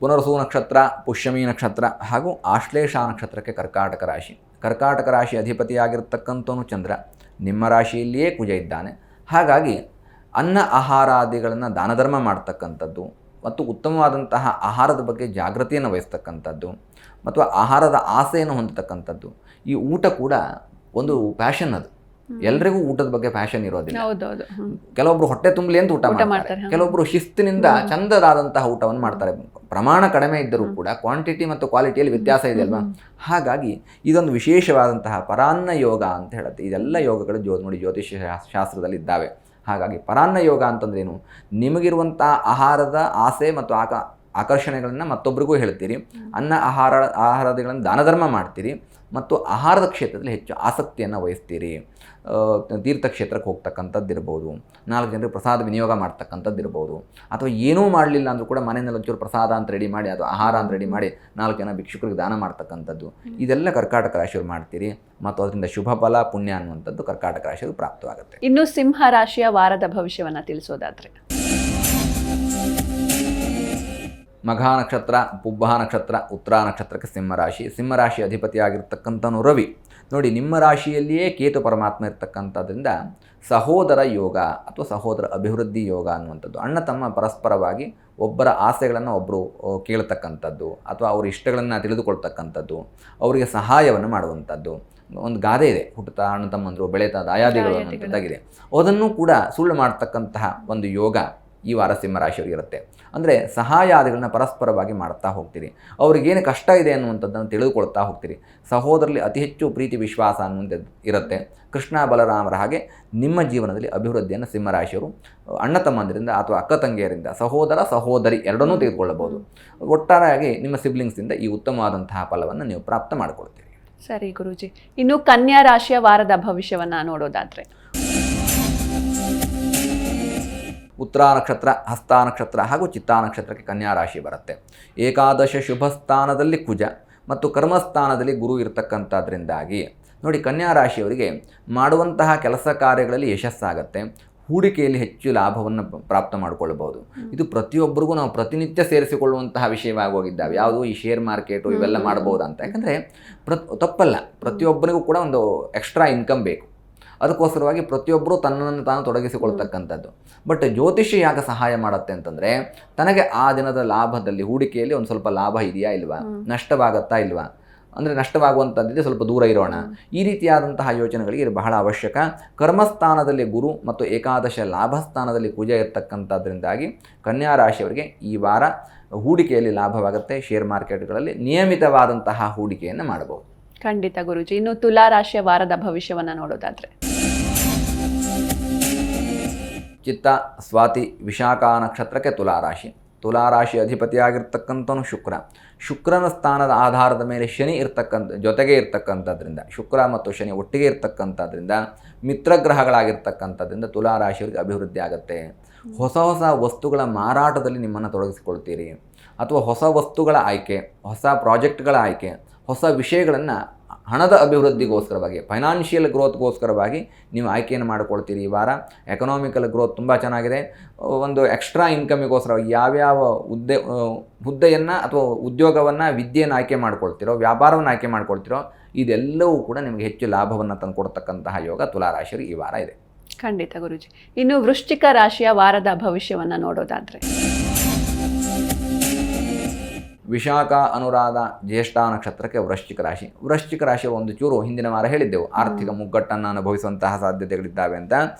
ಪುನರ್ವಸು ನಕ್ಷತ್ರ, ಪುಷ್ಯಮಿ ನಕ್ಷತ್ರ ಹಾಗೂ ಆಶ್ಲೇಷ ನಕ್ಷತ್ರಕ್ಕೆ ಕರ್ಕಾಟಕ ರಾಶಿ. ಕರ್ಕಾಟಕ ರಾಶಿ ಅಧಿಪತಿಯಾಗಿರ್ತಕ್ಕಂಥವನು ಚಂದ್ರ, ನಿಮ್ಮ ರಾಶಿಯಲ್ಲಿಯೇ ಕುಜ ಇದ್ದಾನೆ. ಹಾಗಾಗಿ ಅನ್ನ ಆಹಾರಾದಿಗಳನ್ನು ದಾನ ಧರ್ಮ ಮಾಡ್ತಕ್ಕಂಥದ್ದು ಮತ್ತು ಉತ್ತಮವಾದಂತಹ ಆಹಾರದ ಬಗ್ಗೆ ಜಾಗೃತಿಯನ್ನು ವಹಿಸ್ತಕ್ಕಂಥದ್ದು ಮತ್ತು ಆಹಾರದ ಆಸೆಯನ್ನು ಹೊಂದತಕ್ಕಂಥದ್ದು. ಈ ಊಟ ಕೂಡ ಒಂದು ಪ್ಯಾಷನ್. ಅದು ಎಲ್ರಿಗೂ ಊಟದ ಬಗ್ಗೆ ಪ್ಯಾಷನ್ ಇರೋದಿಲ್ಲ. ಕೆಲವೊಬ್ರು ಹೊಟ್ಟೆ ತುಂಬಲಿ ಅಂತ ಊಟ ಮಾಡ್ತಾರೆ, ಕೆಲವೊಬ್ರು ಶಿಸ್ತಿನಿಂದ ಚಂದದಾದಂತಹ ಊಟವನ್ನು ಮಾಡ್ತಾರೆ. ಪ್ರಮಾಣ ಕಡಿಮೆ ಇದ್ದರೂ ಕೂಡ ಕ್ವಾಂಟಿಟಿ ಮತ್ತು ಕ್ವಾಲಿಟಿಯಲ್ಲಿ ವ್ಯತ್ಯಾಸ ಇದೆ ಅಲ್ವಾ. ಹಾಗಾಗಿ ಇದೊಂದು ವಿಶೇಷವಾದಂತಹ ಪರಾನ್ನ ಯೋಗ ಅಂತ ಹೇಳುತ್ತೆ. ಇದೆಲ್ಲ ಯೋಗಗಳು ನೋಡಿ ಜ್ಯೋತಿಷ್ಯ ಶಾಸ್ತ್ರದಲ್ಲಿ ಇದ್ದಾವೆ. ಹಾಗಾಗಿ ಪರಾನ್ನ ಯೋಗ ಅಂತಂದ್ರೇನು, ನಿಮಗಿರುವಂಥ ಆಹಾರದ ಆಸೆ ಮತ್ತು ಆಕರ್ಷಣೆಗಳನ್ನು ಮತ್ತೊಬ್ಬರಿಗೂ ಹೇಳ್ತೀರಿ, ಆಹಾರಗಳನ್ನು ದಾನ ಧರ್ಮ ಮಾಡ್ತೀರಿ ಮತ್ತು ಆಹಾರದ ಕ್ಷೇತ್ರದಲ್ಲಿ ಹೆಚ್ಚು ಆಸಕ್ತಿಯನ್ನು ವಹಿಸ್ತೀರಿ. ತೀರ್ಥಕ್ಷೇತ್ರಕ್ಕೆ ಹೋಗ್ತಕ್ಕಂಥದ್ದು ಇರ್ಬೋದು, 4 ಜನರಿಗೆ ಪ್ರಸಾದ ವಿನಿಯೋಗ ಮಾಡ್ತಕ್ಕಂಥದ್ದು ಇರ್ಬೋದು, ಅಥವಾ ಏನೂ ಮಾಡಲಿಲ್ಲ ಅಂದರೂ ಕೂಡ ಮನೆಯಲ್ಲಿ ಒಂಚೂರು ಪ್ರಸಾದ ಅಂತ ರೆಡಿ ಮಾಡಿ, ಅದು ಆಹಾರ ಅಂತ ರೆಡಿ ಮಾಡಿ 4 ಜನ ಭಿಕ್ಷುಕರಿಗೆ ದಾನ ಮಾಡ್ತಕ್ಕಂಥದ್ದು, ಇದೆಲ್ಲ ಕರ್ಕಾಟಕ ರಾಶಿಯವರು ಮಾಡ್ತೀರಿ ಮತ್ತು ಅದರಿಂದ ಶುಭ ಫಲ ಪುಣ್ಯ ಅನ್ನುವಂಥದ್ದು ಕರ್ಕಾಟಕ ರಾಶಿಯವರು ಪ್ರಾಪ್ತವಾಗುತ್ತೆ. ಇನ್ನು ಸಿಂಹ ರಾಶಿಯ ವಾರದ ಭವಿಷ್ಯವನ್ನು ತಿಳಿಸೋದಾದ್ರೆ, ಮಘ ನಕ್ಷತ್ರ, ಪುಬ್ಬ ನಕ್ಷತ್ರ, ಉತ್ತರ ನಕ್ಷತ್ರಕ್ಕೆ ಸಿಂಹರಾಶಿ. ಸಿಂಹರಾಶಿ ಅಧಿಪತಿಯಾಗಿರ್ತಕ್ಕಂಥನು ರವಿ. ನೋಡಿ, ನಿಮ್ಮ ರಾಶಿಯಲ್ಲಿಯೇ ಕೇತು ಪರಮಾತ್ಮ ಇರ್ತಕ್ಕಂಥದ್ರಿಂದ ಸಹೋದರ ಯೋಗ ಅಥವಾ ಸಹೋದರ ಅಭಿವೃದ್ಧಿ ಯೋಗ ಅನ್ನುವಂಥದ್ದು. ಅಣ್ಣ ತಮ್ಮ ಪರಸ್ಪರವಾಗಿ ಒಬ್ಬರ ಆಸೆಗಳನ್ನು ಒಬ್ಬರು ಕೇಳ್ತಕ್ಕಂಥದ್ದು ಅಥವಾ ಅವರ ಇಷ್ಟಗಳನ್ನು ತಿಳಿದುಕೊಳ್ತಕ್ಕಂಥದ್ದು, ಅವರಿಗೆ ಸಹಾಯವನ್ನು ಮಾಡುವಂಥದ್ದು. ಒಂದು ಗಾದೆ ಇದೆ, ಹುಟ್ಟುತ್ತಾ ಅಣ್ಣ ತಮ್ಮಂದರು ಬೆಳೆತಾ ದಾಯಾದಿಗಳು ಅನ್ನುವಂಥದ್ದಾಗಿದೆ. ಅದನ್ನು ಕೂಡ ಸುಳ್ಳು ಮಾಡ್ತಕ್ಕಂತಹ ಒಂದು ಯೋಗ ಈ ವಾರ ಸಿಂಹರಾಶಿಯವರಿಗೆ ಇರುತ್ತೆ. ಅಂದರೆ ಸಹಾಯಾದಿಗಳನ್ನ ಪರಸ್ಪರವಾಗಿ ಮಾಡ್ತಾ ಹೋಗ್ತೀರಿ, ಅವ್ರಿಗೇನು ಕಷ್ಟ ಇದೆ ಅನ್ನುವಂಥದ್ದನ್ನು ತಿಳಿದುಕೊಳ್ತಾ ಹೋಗ್ತೀರಿ. ಸಹೋದರಲ್ಲಿ ಅತಿ ಹೆಚ್ಚು ಪ್ರೀತಿ ವಿಶ್ವಾಸ ಅನ್ನುವಂಥದ್ದು ಇರುತ್ತೆ. ಕೃಷ್ಣ ಬಲರಾಮರ ಹಾಗೆ ನಿಮ್ಮ ಜೀವನದಲ್ಲಿ ಅಭಿವೃದ್ಧಿಯನ್ನು ಸಿಂಹರಾಶಿಯವರು ಅಣ್ಣ ತಮ್ಮಂದರಿಂದ ಅಥವಾ ಅಕ್ಕ ತಂಗಿಯರಿಂದ, ಸಹೋದರ ಸಹೋದರಿ ಎರಡನ್ನೂ ತೆಗೆದುಕೊಳ್ಳಬಹುದು. ಒಟ್ಟಾರೆಯಾಗಿ ನಿಮ್ಮ ಸಿಬ್ಲಿಂಗ್ಸಿಂದ ಈ ಉತ್ತಮವಾದಂತಹ ಫಲವನ್ನು ನೀವು ಪ್ರಾಪ್ತ ಮಾಡಿಕೊಳ್ತೀರಿ. ಸರಿ ಗುರೂಜಿ. ಇನ್ನು ಕನ್ಯಾ ರಾಶಿಯ ವಾರದ ಭವಿಷ್ಯವನ್ನು ನೋಡೋದಾದ್ರೆ, ಉತ್ತರ ನಕ್ಷತ್ರ, ಹಸ್ತ ನಕ್ಷತ್ರ ಹಾಗೂ ಚಿತ್ತಾ ನಕ್ಷತ್ರಕ್ಕೆ ಕನ್ಯಾ ರಾಶಿ ಬರುತ್ತೆ. ಏಕಾದಶ ಶುಭ ಸ್ಥಾನದಲ್ಲಿ ಕುಜ ಮತ್ತು ಕರ್ಮಸ್ಥಾನದಲ್ಲಿ ಗುರು ಇರತಕ್ಕಂಥದ್ರಿಂದಾಗಿ ನೋಡಿ, ಕನ್ಯಾ ರಾಶಿಯವರಿಗೆ ಮಾಡುವಂತಹ ಕೆಲಸ ಕಾರ್ಯಗಳಲ್ಲಿ ಯಶಸ್ಸಾಗುತ್ತೆ. ಹೂಡಿಕೆಯಲ್ಲಿ ಹೆಚ್ಚು ಲಾಭವನ್ನು ಪ್ರಾಪ್ತ ಮಾಡಿಕೊಳ್ಳಬಹುದು. ಇದು ಪ್ರತಿಯೊಬ್ಬರಿಗೂ ನಾವು ಪ್ರತಿನಿತ್ಯ ಸೇರಿಸಿಕೊಳ್ಳುವಂತಹ ವಿಷಯವಾಗಿ ಹೋಗಿದ್ದಾವೆ. ಯಾವುದು ಈ ಶೇರ್ ಮಾರ್ಕೆಟು ಇವೆಲ್ಲ ಮಾಡ್ಬೋದಂತ. ಯಾಕಂದರೆ ತಪ್ಪಲ್ಲ, ಪ್ರತಿಯೊಬ್ಬರಿಗೂ ಕೂಡ ಒಂದು ಎಕ್ಸ್ಟ್ರಾ ಇನ್ಕಮ್ ಬೇಕು. ಅದಕ್ಕೋಸ್ಕರವಾಗಿ ಪ್ರತಿಯೊಬ್ಬರೂ ತನ್ನನ್ನು ತಾನು ತೊಡಗಿಸಿಕೊಳ್ತಕ್ಕಂಥದ್ದು. ಬಟ್ ಜ್ಯೋತಿಷ್ಯ ಯಾಕೆ ಸಹಾಯ ಮಾಡುತ್ತೆ ಅಂತಂದರೆ, ತನಗೆ ಆ ದಿನದ ಲಾಭದಲ್ಲಿ ಹೂಡಿಕೆಯಲ್ಲಿ ಒಂದು ಸ್ವಲ್ಪ ಲಾಭ ಇದೆಯಾ ಇಲ್ವಾ, ನಷ್ಟವಾಗುತ್ತಾ ಇಲ್ವಾ, ಅಂದರೆ ನಷ್ಟವಾಗುವಂಥದ್ದಿದೆ ಸ್ವಲ್ಪ ದೂರ ಇರೋಣ, ಈ ರೀತಿಯಾದಂತಹ ಯೋಚನೆಗಳಿಗೆ ಇದು ಬಹಳ ಅವಶ್ಯಕ. ಕರ್ಮಸ್ಥಾನದಲ್ಲಿ ಗುರು ಮತ್ತು ಏಕಾದಶ ಲಾಭಸ್ಥಾನದಲ್ಲಿ ಕುಜ ಇರತಕ್ಕಂಥದ್ರಿಂದಾಗಿ ಕನ್ಯಾ ರಾಶಿಯವರಿಗೆ ಈ ವಾರ ಹೂಡಿಕೆಯಲ್ಲಿ ಲಾಭವಾಗುತ್ತೆ. ಶೇರ್ ಮಾರ್ಕೆಟ್ಗಳಲ್ಲಿ ನಿಯಮಿತವಾದಂತಹ ಹೂಡಿಕೆಯನ್ನು ಮಾಡಬಹುದು. ಖಂಡಿತ ಗುರುಜಿ. ಇನ್ನು ತುಲಾ ರಾಶಿಯ ವಾರದ ಭವಿಷ್ಯವನ್ನು ನೋಡೋದಾದ್ರೆ, ಚಿತ್ತ, ಸ್ವಾತಿ, ವಿಶಾಖ ನಕ್ಷತ್ರಕ್ಕೆ ತುಲಾರಾಶಿ. ತುಲಾರಾಶಿ ಅಧಿಪತಿಯಾಗಿರ್ತಕ್ಕಂಥವನು ಶುಕ್ರನ ಸ್ಥಾನದ ಆಧಾರದ ಮೇಲೆ ಶನಿ ಜೊತೆಗೆ ಇರ್ತಕ್ಕಂಥದ್ರಿಂದ, ಶುಕ್ರ ಮತ್ತು ಶನಿ ಒಟ್ಟಿಗೆ ಇರ್ತಕ್ಕಂಥದ್ರಿಂದ, ಮಿತ್ರಗ್ರಹಗಳಾಗಿರ್ತಕ್ಕಂಥದ್ರಿಂದ ತುಲಾರಾಶಿಯವರಿಗೆ ಅಭಿವೃದ್ಧಿ ಆಗುತ್ತೆ. ಹೊಸ ಹೊಸ ವಸ್ತುಗಳ ಮಾರಾಟದಲ್ಲಿ ನಿಮ್ಮನ್ನು ತೊಡಗಿಸಿಕೊಳ್ತೀರಿ, ಅಥವಾ ಹೊಸ ವಸ್ತುಗಳ ಆಯ್ಕೆ, ಹೊಸ ಪ್ರಾಜೆಕ್ಟ್ಗಳ ಆಯ್ಕೆ, ಹೊಸ ವಿಷಯಗಳನ್ನು ಹಣದ ಅಭಿವೃದ್ಧಿಗೋಸ್ಕರವಾಗಿ, ಫೈನಾನ್ಷಿಯಲ್ ಗ್ರೋತ್ಗೋಸ್ಕರವಾಗಿ ನೀವು ಆಯ್ಕೆಯನ್ನು ಮಾಡಿಕೊಳ್ತೀರಿ. ಈ ವಾರ ಎಕನಾಮಿಕಲ್ ಗ್ರೋತ್ ತುಂಬ ಚೆನ್ನಾಗಿದೆ. ಒಂದು ಎಕ್ಸ್ಟ್ರಾ ಇನ್ಕಮಿಗೋಸ್ಕರ ಯಾವ್ಯಾವ ಹುದ್ದೆಯನ್ನು ಅಥವಾ ಉದ್ಯೋಗವನ್ನು, ವಿದ್ಯೆಯನ್ನು ಆಯ್ಕೆ ಮಾಡ್ಕೊಳ್ತಿರೋ, ವ್ಯಾಪಾರವನ್ನು ಆಯ್ಕೆ ಮಾಡ್ಕೊಳ್ತಿರೋ, ಇದೆಲ್ಲವೂ ಕೂಡ ನಿಮಗೆ ಹೆಚ್ಚು ಲಾಭವನ್ನು ತಂದುಕೊಡ್ತಕ್ಕಂತಹ ಯೋಗ ತುಲಾರಾಶಿಯವರಿಗೆ ಈ ವಾರ ಇದೆ. ಖಂಡಿತ ಗುರುಜಿ. ಇನ್ನು ವೃಶ್ಚಿಕ ರಾಶಿಯ ವಾರದ ಭವಿಷ್ಯವನ್ನು ನೋಡೋದಾದರೆ, ವಿಶಾಖ, ಅನುರಾಧ, ಜ್ಯೇಷ್ಠ ನಕ್ಷತ್ರಕ್ಕೆ ವೃಶ್ಚಿಕ ರಾಶಿಯ ಒಂದು ಚೂರು ಹಿಂದಿನ ವಾರ ಹೇಳಿದ್ದೆವು, ಆರ್ಥಿಕ ಮುಗ್ಗಟ್ಟನ್ನು ಅನುಭವಿಸುವಂತಹ ಸಾಧ್ಯತೆಗಳಿದ್ದಾವೆ ಅಂತ.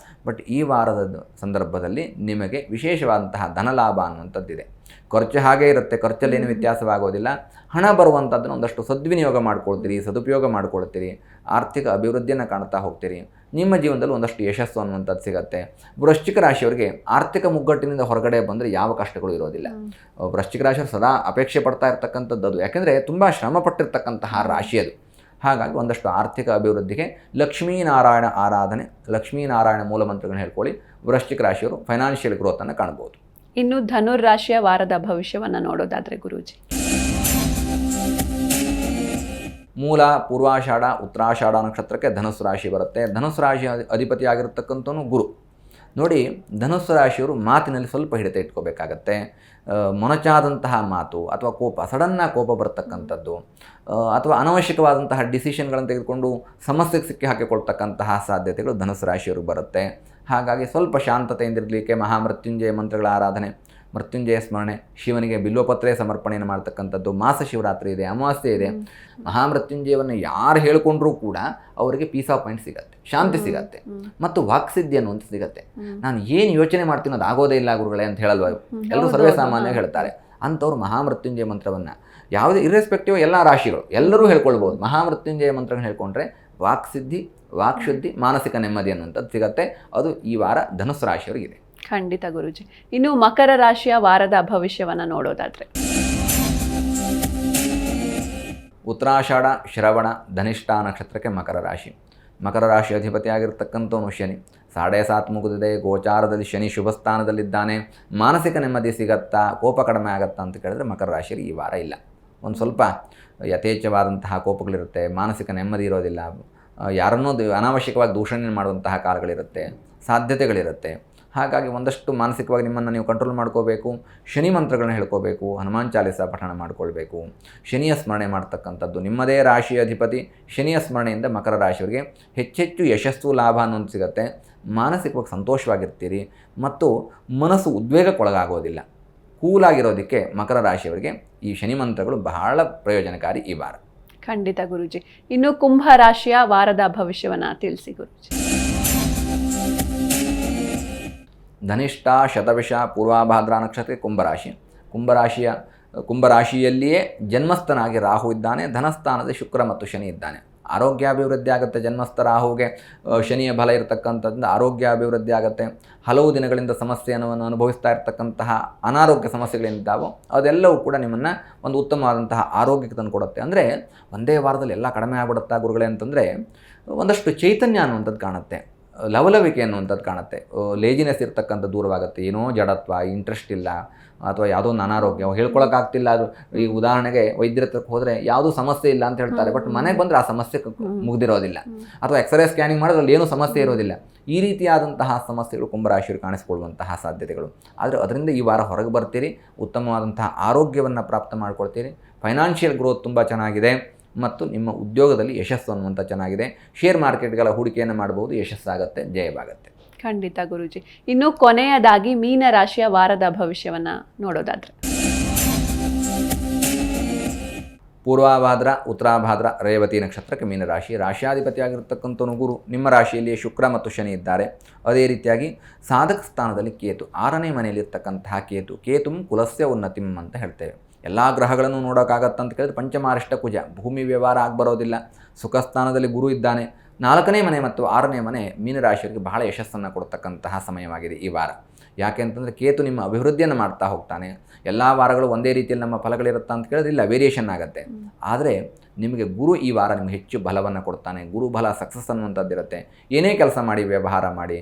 ಬಟ್ ಈ ವಾರದ ಸಂದರ್ಭದಲ್ಲಿ ನಿಮಗೆ ವಿಶೇಷವಾದಂತಹ ಧನಲಾಭ ಅನ್ನುವಂಥದ್ದಿದೆ. ಖರ್ಚು ಹಾಗೇ ಇರುತ್ತೆ, ಖರ್ಚಲ್ಲಿ ಏನು ವ್ಯತ್ಯಾಸವಾಗೋದಿಲ್ಲ. ಹಣ ಬರುವಂಥದ್ದನ್ನು ಒಂದಷ್ಟು ಸದ್ವಿನಿಯೋಗ ಮಾಡ್ಕೊಳ್ತೀರಿ, ಸದುಪಯೋಗ ಮಾಡ್ಕೊಳ್ತೀರಿ, ಆರ್ಥಿಕ ಅಭಿವೃದ್ಧಿಯನ್ನು ಕಾಣ್ತಾ ಹೋಗ್ತೀರಿ. ನಿಮ್ಮ ಜೀವನದಲ್ಲಿ ಒಂದಷ್ಟು ಯಶಸ್ಸು ಅನ್ನುವಂಥದ್ದು ಸಿಗುತ್ತೆ. ವೃಶ್ಚಿಕ ರಾಶಿಯವರಿಗೆ ಆರ್ಥಿಕ ಮುಗ್ಗಟ್ಟಿನಿಂದ ಹೊರಗಡೆ ಬಂದರೆ ಯಾವ ಕಷ್ಟಗಳು ಇರೋದಿಲ್ಲ. ವೃಶ್ಚಿಕ ರಾಶಿಯವರು ಸದಾ ಅಪೇಕ್ಷೆ ಪಡ್ತಾ ಇರ್ತಕ್ಕಂಥದ್ದು ಅದು, ಯಾಕೆಂದರೆ ತುಂಬ ಶ್ರಮ ಪಟ್ಟಿರ್ತಕ್ಕಂತಹ ರಾಶಿ ಅದು. ಹಾಗಾಗಿ ಒಂದಷ್ಟು ಆರ್ಥಿಕ ಅಭಿವೃದ್ಧಿಗೆ ಲಕ್ಷ್ಮೀನಾರಾಯಣ ಆರಾಧನೆ, ಲಕ್ಷ್ಮೀನಾರಾಯಣ ಮೂಲಮಂತ್ರಗಳನ್ನ ಹೇಳ್ಕೊಳ್ಳಿ. ವೃಶ್ಚಿಕ ರಾಶಿಯವರು ಫೈನಾನ್ಷಿಯಲ್ ಗ್ರೋತನ್ನು ಕಾಣ್ಬೋದು. ಇನ್ನು ಧನುರ್ ರಾಶಿಯ ವಾರದ ಭವಿಷ್ಯವನ್ನು ನೋಡೋದಾದರೆ ಗುರೂಜಿ. ಮೂಲ, ಪೂರ್ವಾಷಾಢ, ಉತ್ತರಾಷಾಢ ನಕ್ಷತ್ರಕ್ಕೆ ಧನುಸ್ಸು ರಾಶಿ ಬರುತ್ತೆ. ಧನುಸ್ಸು ರಾಶಿ ಅಧಿಪತಿ ಆಗಿರತಕ್ಕಂಥವನು ಗುರು. ನೋಡಿ, ಧನುಸ್ಸು ರಾಶಿಯವರು ಮಾತಿನಲ್ಲಿ ಸ್ವಲ್ಪ ಹಿಡಿತ ಇಟ್ಕೋಬೇಕಾಗತ್ತೆ. ಮೊನಚಾದಂತಹ ಮಾತು ಅಥವಾ ಕೋಪ, ಸಡನ್ನಾಗಿ ಕೋಪ ಬರ್ತಕ್ಕಂಥದ್ದು, ಅಥವಾ ಅನವಶ್ಯಕವಾದಂತಹ ಡಿಸಿಷನ್ಗಳನ್ನು ತೆಗೆದುಕೊಂಡು ಸಮಸ್ಯೆಗೆ ಸಿಕ್ಕಿ ಹಾಕಿಕೊಳ್ತಕ್ಕಂತಹ ಸಾಧ್ಯತೆಗಳು ಧನುಸ್ಸು ರಾಶಿಯವ್ರಿಗೆ ಬರುತ್ತೆ. ಹಾಗಾಗಿ ಸ್ವಲ್ಪ ಶಾಂತತೆಯಿಂದಿರಲಿಕ್ಕೆ ಮಹಾಮೃತ್ಯುಂಜಯ ಮಂತ್ರಗಳ ಆರಾಧನೆ, ಮೃತ್ಯುಂಜಯ ಸ್ಮರಣೆ, ಶಿವನಿಗೆ ಬಿಲ್ವಪತ್ರೆ ಸಮರ್ಪಣೆಯನ್ನು ಮಾಡ್ತಕ್ಕಂಥದ್ದು. ಮಾಸ ಶಿವರಾತ್ರಿ ಇದೆ, ಅಮಾವಾಸ್ಯೆ ಇದೆ. ಮಹಾಮೃತ್ಯುಂಜಯವನ್ನು ಯಾರು ಹೇಳ್ಕೊಂಡ್ರೂ ಕೂಡ ಅವರಿಗೆ ಪೀಸ್ ಆಫ್ ಮೈಂಡ್ ಸಿಗತ್ತೆ, ಶಾಂತಿ ಸಿಗತ್ತೆ, ಮತ್ತು ವಾಕ್ಸಿದ್ಧಿ ಅನ್ನುವಂಥ ಸಿಗತ್ತೆ. ನಾನು ಏನು ಯೋಚನೆ ಮಾಡ್ತೀನಿ ಅದು ಆಗೋದೇ ಇಲ್ಲ ಗುರುಗಳೇ ಅಂತ ಹೇಳಲ್ವ ಎಲ್ಲರೂ ಸರ್ವೇ ಸಾಮಾನ್ಯವಾಗಿ ಹೇಳ್ತಾರೆ. ಅಂಥವ್ರು ಮಹಾಮೃತ್ಯುಂಜಯ ಮಂತ್ರವನ್ನು ಯಾವುದೇ ಇರ್ರೆಸ್ಪೆಕ್ಟಿವ್ ಎಲ್ಲ ರಾಶಿಗಳು ಎಲ್ಲರೂ ಹೇಳ್ಕೊಳ್ಬೋದು. ಮಹಾಮೃತ್ಯುಂಜಯ ಮಂತ್ರವನ್ನು ಹೇಳ್ಕೊಂಡ್ರೆ ವಾಕ್ಸಿದ್ಧಿ, ವಾಕ್ಶುದ್ಧಿ, ಮಾನಸಿಕ ನೆಮ್ಮದಿ ಅನ್ನುವಂಥದ್ದು ಸಿಗತ್ತೆ. ಅದು ಈ ವಾರ ಧನುಸ್ಸು ರಾಶಿಯವರಿಗಿದೆ. ಖಂಡಿತ ಗುರುಜಿ. ಇನ್ನು ಮಕರ ರಾಶಿಯ ವಾರದ ಭವಿಷ್ಯವನ್ನು ನೋಡೋದಾದ್ರೆ, ಉತ್ತರಾಷಾಢ, ಶ್ರವಣ, ಧನಿಷ್ಠ ನಕ್ಷತ್ರಕ್ಕೆ ಮಕರ ರಾಶಿ. ಮಕರ ರಾಶಿ ಅಧಿಪತಿ ಆಗಿರ್ತಕ್ಕಂಥವನು ಶನಿ. 7.5 ಮುಗಿದಿದೆ, ಗೋಚಾರದಲ್ಲಿ ಶನಿ ಶುಭ ಸ್ಥಾನದಲ್ಲಿದ್ದಾನೆ. ಮಾನಸಿಕ ನೆಮ್ಮದಿ ಸಿಗತ್ತಾ, ಕೋಪ ಕಡಿಮೆ ಆಗತ್ತಾ ಅಂತ ಕೇಳಿದ್ರೆ ಮಕರ ರಾಶಿಯಲ್ಲಿ ಈ ವಾರ ಇಲ್ಲ. ಒಂದು ಸ್ವಲ್ಪ ಯಥೇಚ್ಛವಾದಂತಹ ಕೋಪಗಳಿರುತ್ತೆ, ಮಾನಸಿಕ ನೆಮ್ಮದಿ ಇರೋದಿಲ್ಲ, ಯಾರನ್ನೂ ಅನಾವಶ್ಯಕವಾಗಿ ದೂಷಣೆ ಮಾಡುವಂತಹ ಕಾಲಗಳಿರುತ್ತೆ, ಸಾಧ್ಯತೆಗಳಿರುತ್ತೆ. ಹಾಗಾಗಿ ಒಂದಷ್ಟು ಮಾನಸಿಕವಾಗಿ ನಿಮ್ಮನ್ನು ನೀವು ಕಂಟ್ರೋಲ್ ಮಾಡ್ಕೋಬೇಕು. ಶನಿ ಮಂತ್ರಗಳನ್ನ ಹೇಳ್ಕೋಬೇಕು, ಹನುಮಾನ್ ಚಾಲಿಸ ಪಠಣ ಮಾಡ್ಕೊಳ್ಬೇಕು, ಶನಿಯ ಸ್ಮರಣೆ ಮಾಡ್ತಕ್ಕಂಥದ್ದು. ನಿಮ್ಮದೇ ರಾಶಿಯ ಅಧಿಪತಿ ಶನಿಯ ಸ್ಮರಣೆಯಿಂದ ಮಕರ ರಾಶಿಯವರಿಗೆ ಹೆಚ್ಚೆಚ್ಚು ಯಶಸ್ಸು, ಲಾಭ ಅನ್ನೋದು ಸಿಗುತ್ತೆ. ಮಾನಸಿಕವಾಗಿ ಸಂತೋಷವಾಗಿರ್ತೀರಿ ಮತ್ತು ಮನಸ್ಸು ಉದ್ವೇಗಕ್ಕೊಳಗಾಗೋದಿಲ್ಲ. ಕೂಲಾಗಿರೋದಕ್ಕೆ ಮಕರ ರಾಶಿಯವರಿಗೆ ಈ ಶನಿ ಮಂತ್ರಗಳು ಬಹಳ ಪ್ರಯೋಜನಕಾರಿ ಈ ವಾರ. ಖಂಡಿತ ಗುರುಜಿ. ಇನ್ನು ಕುಂಭ ರಾಶಿಯ ವಾರದ ಭವಿಷ್ಯವನ್ನು ತಿಳಿಸಿ ಗುರುಜಿ. ಧನಿಷ್ಠ, ಶತವಿಷ, ಪೂರ್ವಾಭಾದ್ರ ನಕ್ಷತ್ರಕ್ಕೆ ಕುಂಭರಾಶಿ. ಕುಂಭರಾಶಿಯಲ್ಲಿಯೇ ಜನ್ಮಸ್ಥನಾಗಿ ರಾಹು ಇದ್ದಾನೆ. ಧನಸ್ಥಾನದ ಶುಕ್ರ ಮತ್ತು ಶನಿ ಇದ್ದಾನೆ. ಆರೋಗ್ಯಾಭಿವೃದ್ಧಿ ಆಗುತ್ತೆ. ಜನ್ಮಸ್ಥ ರಾಹುವಿಗೆ ಶನಿಯ ಬಲ ಇರತಕ್ಕಂಥದ್ರಿಂದ ಆರೋಗ್ಯಾಭಿವೃದ್ಧಿ ಆಗುತ್ತೆ. ಹಲವು ದಿನಗಳಿಂದ ಸಮಸ್ಯೆಯನ್ನು ಅನುಭವಿಸ್ತಾ ಇರತಕ್ಕಂತಹ ಅನಾರೋಗ್ಯ ಸಮಸ್ಯೆಗಳೇನಿದ್ದಾವೋ ಅದೆಲ್ಲವೂ ಕೂಡ ನಿಮ್ಮನ್ನು ಒಂದು ಉತ್ತಮವಾದಂತಹ ಆರೋಗ್ಯಕ್ಕೆ ತಂದು ಕೊಡುತ್ತೆ. ಅಂದರೆ ಒಂದೇ ವಾರದಲ್ಲಿ ಎಲ್ಲ ಕಡಿಮೆ ಆಗ್ಬಿಡುತ್ತಾ ಗುರುಗಳೇ ಅಂತಂದರೆ ಒಂದಷ್ಟು ಚೈತನ್ಯ ಅನ್ನುವಂಥದ್ದು ಕಾಣುತ್ತೆ, ಲವಲವಿಕೆ ಅನ್ನುವಂಥದ್ದು ಕಾಣುತ್ತೆ, ಲೇಜಿನೆಸ್ ಇರ್ತಕ್ಕಂಥ ದೂರವಾಗುತ್ತೆ. ಏನೋ ಜಡತ್ವ, ಇಂಟ್ರೆಸ್ಟ್ ಇಲ್ಲ, ಅಥವಾ ಯಾವುದೋ ಒಂದು ಅನಾರೋಗ್ಯ ಹೇಳ್ಕೊಳಕ್ಕಾಗ್ತಿಲ್ಲ. ಅದು ಈ ಉದಾಹರಣೆಗೆ ವೈದ್ಯರ ಹತ್ರಕ್ಕೆ ಹೋದರೆ ಯಾವುದೂ ಸಮಸ್ಯೆ ಇಲ್ಲ ಅಂತ ಹೇಳ್ತಾರೆ, ಬಟ್ ಮನೆಗೆ ಬಂದರೆ ಆ ಸಮಸ್ಯೆ ಮುಗಿದಿರೋದಿಲ್ಲ. ಅಥವಾ ಎಕ್ಸ್ರೇ ಸ್ಕ್ಯಾನಿಂಗ್ ಮಾಡೋದ್ರಲ್ಲಿ ಏನೂ ಸಮಸ್ಯೆ ಇರೋದಿಲ್ಲ. ಈ ರೀತಿಯಾದಂತಹ ಸಮಸ್ಯೆಗಳು ಕುಂಭರಾಶಿಯವರು ಕಾಣಿಸ್ಕೊಳ್ಳುವಂತಹ ಸಾಧ್ಯತೆಗಳು. ಆದರೆ ಅದರಿಂದ ಈ ವಾರ ಹೊರಗೆ ಬರ್ತೀರಿ, ಉತ್ತಮವಾದಂತಹ ಆರೋಗ್ಯವನ್ನು ಪ್ರಾಪ್ತ ಮಾಡ್ಕೊಳ್ತೀರಿ. ಫೈನಾನ್ಷಿಯಲ್ ಗ್ರೋತ್ ತುಂಬ ಚೆನ್ನಾಗಿದೆ ಮತ್ತು ನಿಮ್ಮ ಉದ್ಯೋಗದಲ್ಲಿ ಯಶಸ್ಸು ಅನ್ನುವಂಥ ಚೆನ್ನಾಗಿದೆ. ಶೇರ್ ಮಾರ್ಕೆಟ್ಗಳ ಹೂಡಿಕೆಯನ್ನು ಮಾಡಬಹುದು, ಯಶಸ್ಸಾಗುತ್ತೆ, ಜಯವಾಗುತ್ತೆ. ಖಂಡಿತ ಗುರುಜಿ. ಇನ್ನು ಕೊನೆಯದಾಗಿ ಮೀನ ರಾಶಿಯ ವಾರದ ಭವಿಷ್ಯವನ್ನು ನೋಡೋದಾದ್ರೆ, ಪೂರ್ವಾಭಾದ್ರ, ಉತ್ತರಾಭಾದ್ರ, ರೇವತಿ ನಕ್ಷತ್ರಕ್ಕೆ ಮೀನರಾಶಿ. ರಾಶಿಯಾಧಿಪತಿಯಾಗಿರ್ತಕ್ಕಂಥವನು ಗುರು. ನಿಮ್ಮ ರಾಶಿಯಲ್ಲಿ ಶುಕ್ರ ಮತ್ತು ಶನಿ ಇದ್ದಾರೆ. ಅದೇ ರೀತಿಯಾಗಿ ಸಾಧಕ ಸ್ಥಾನದಲ್ಲಿ ಕೇತು, 6ನೇ ಮನೆಯಲ್ಲಿರ್ತಕ್ಕಂತಹ ಕೇತುಂ ಕುಲಸ್ಯ ಉನ್ನತಿಂ ಅಂತ ಹೇಳ್ತೇವೆ. ಎಲ್ಲ ಗ್ರಹಗಳನ್ನು ನೋಡೋಕ್ಕಾಗತ್ತಂತ ಕೇಳಿದ್ರೆ ಪಂಚಮಾರಿಷ್ಟ ಕುಜ, ಭೂಮಿ ವ್ಯವಹಾರ ಆಗಬರೋದಿಲ್ಲ. ಸುಖಸ್ಥಾನದಲ್ಲಿ ಗುರು ಇದ್ದಾನೆ. 4ನೇ ಮನೆ ಮತ್ತು 6ನೇ ಮನೆ ಮೀನರಾಶಿಯವರಿಗೆ ಬಹಳ ಯಶಸ್ಸನ್ನು ಕೊಡ್ತಕ್ಕಂತಹ ಸಮಯವಾಗಿದೆ ಈ ವಾರ. ಯಾಕೆ ಅಂತಂದರೆ ಕೇತು ನಿಮ್ಮ ಅಭಿವೃದ್ಧಿಯನ್ನು ಮಾಡ್ತಾ ಹೋಗ್ತಾನೆ. ಎಲ್ಲ ವಾರಗಳು ಒಂದೇ ರೀತಿಯಲ್ಲಿ ನಮ್ಮ ಫಲಗಳಿರುತ್ತಾ ಅಂತ ಕೇಳಿದ್ರೆ ಇಲ್ಲ, ವೇರಿಯೇಷನ್ ಆಗುತ್ತೆ. ಆದರೆ ನಿಮಗೆ ಗುರು ಈ ವಾರ ನಿಮಗೆ ಹೆಚ್ಚು ಬಲವನ್ನು ಕೊಡ್ತಾನೆ. ಗುರು ಬಲ ಸಕ್ಸಸ್ ಅನ್ನುವಂಥದ್ದಿರುತ್ತೆ. ಏನೇ ಕೆಲಸ ಮಾಡಿ, ವ್ಯವಹಾರ ಮಾಡಿ,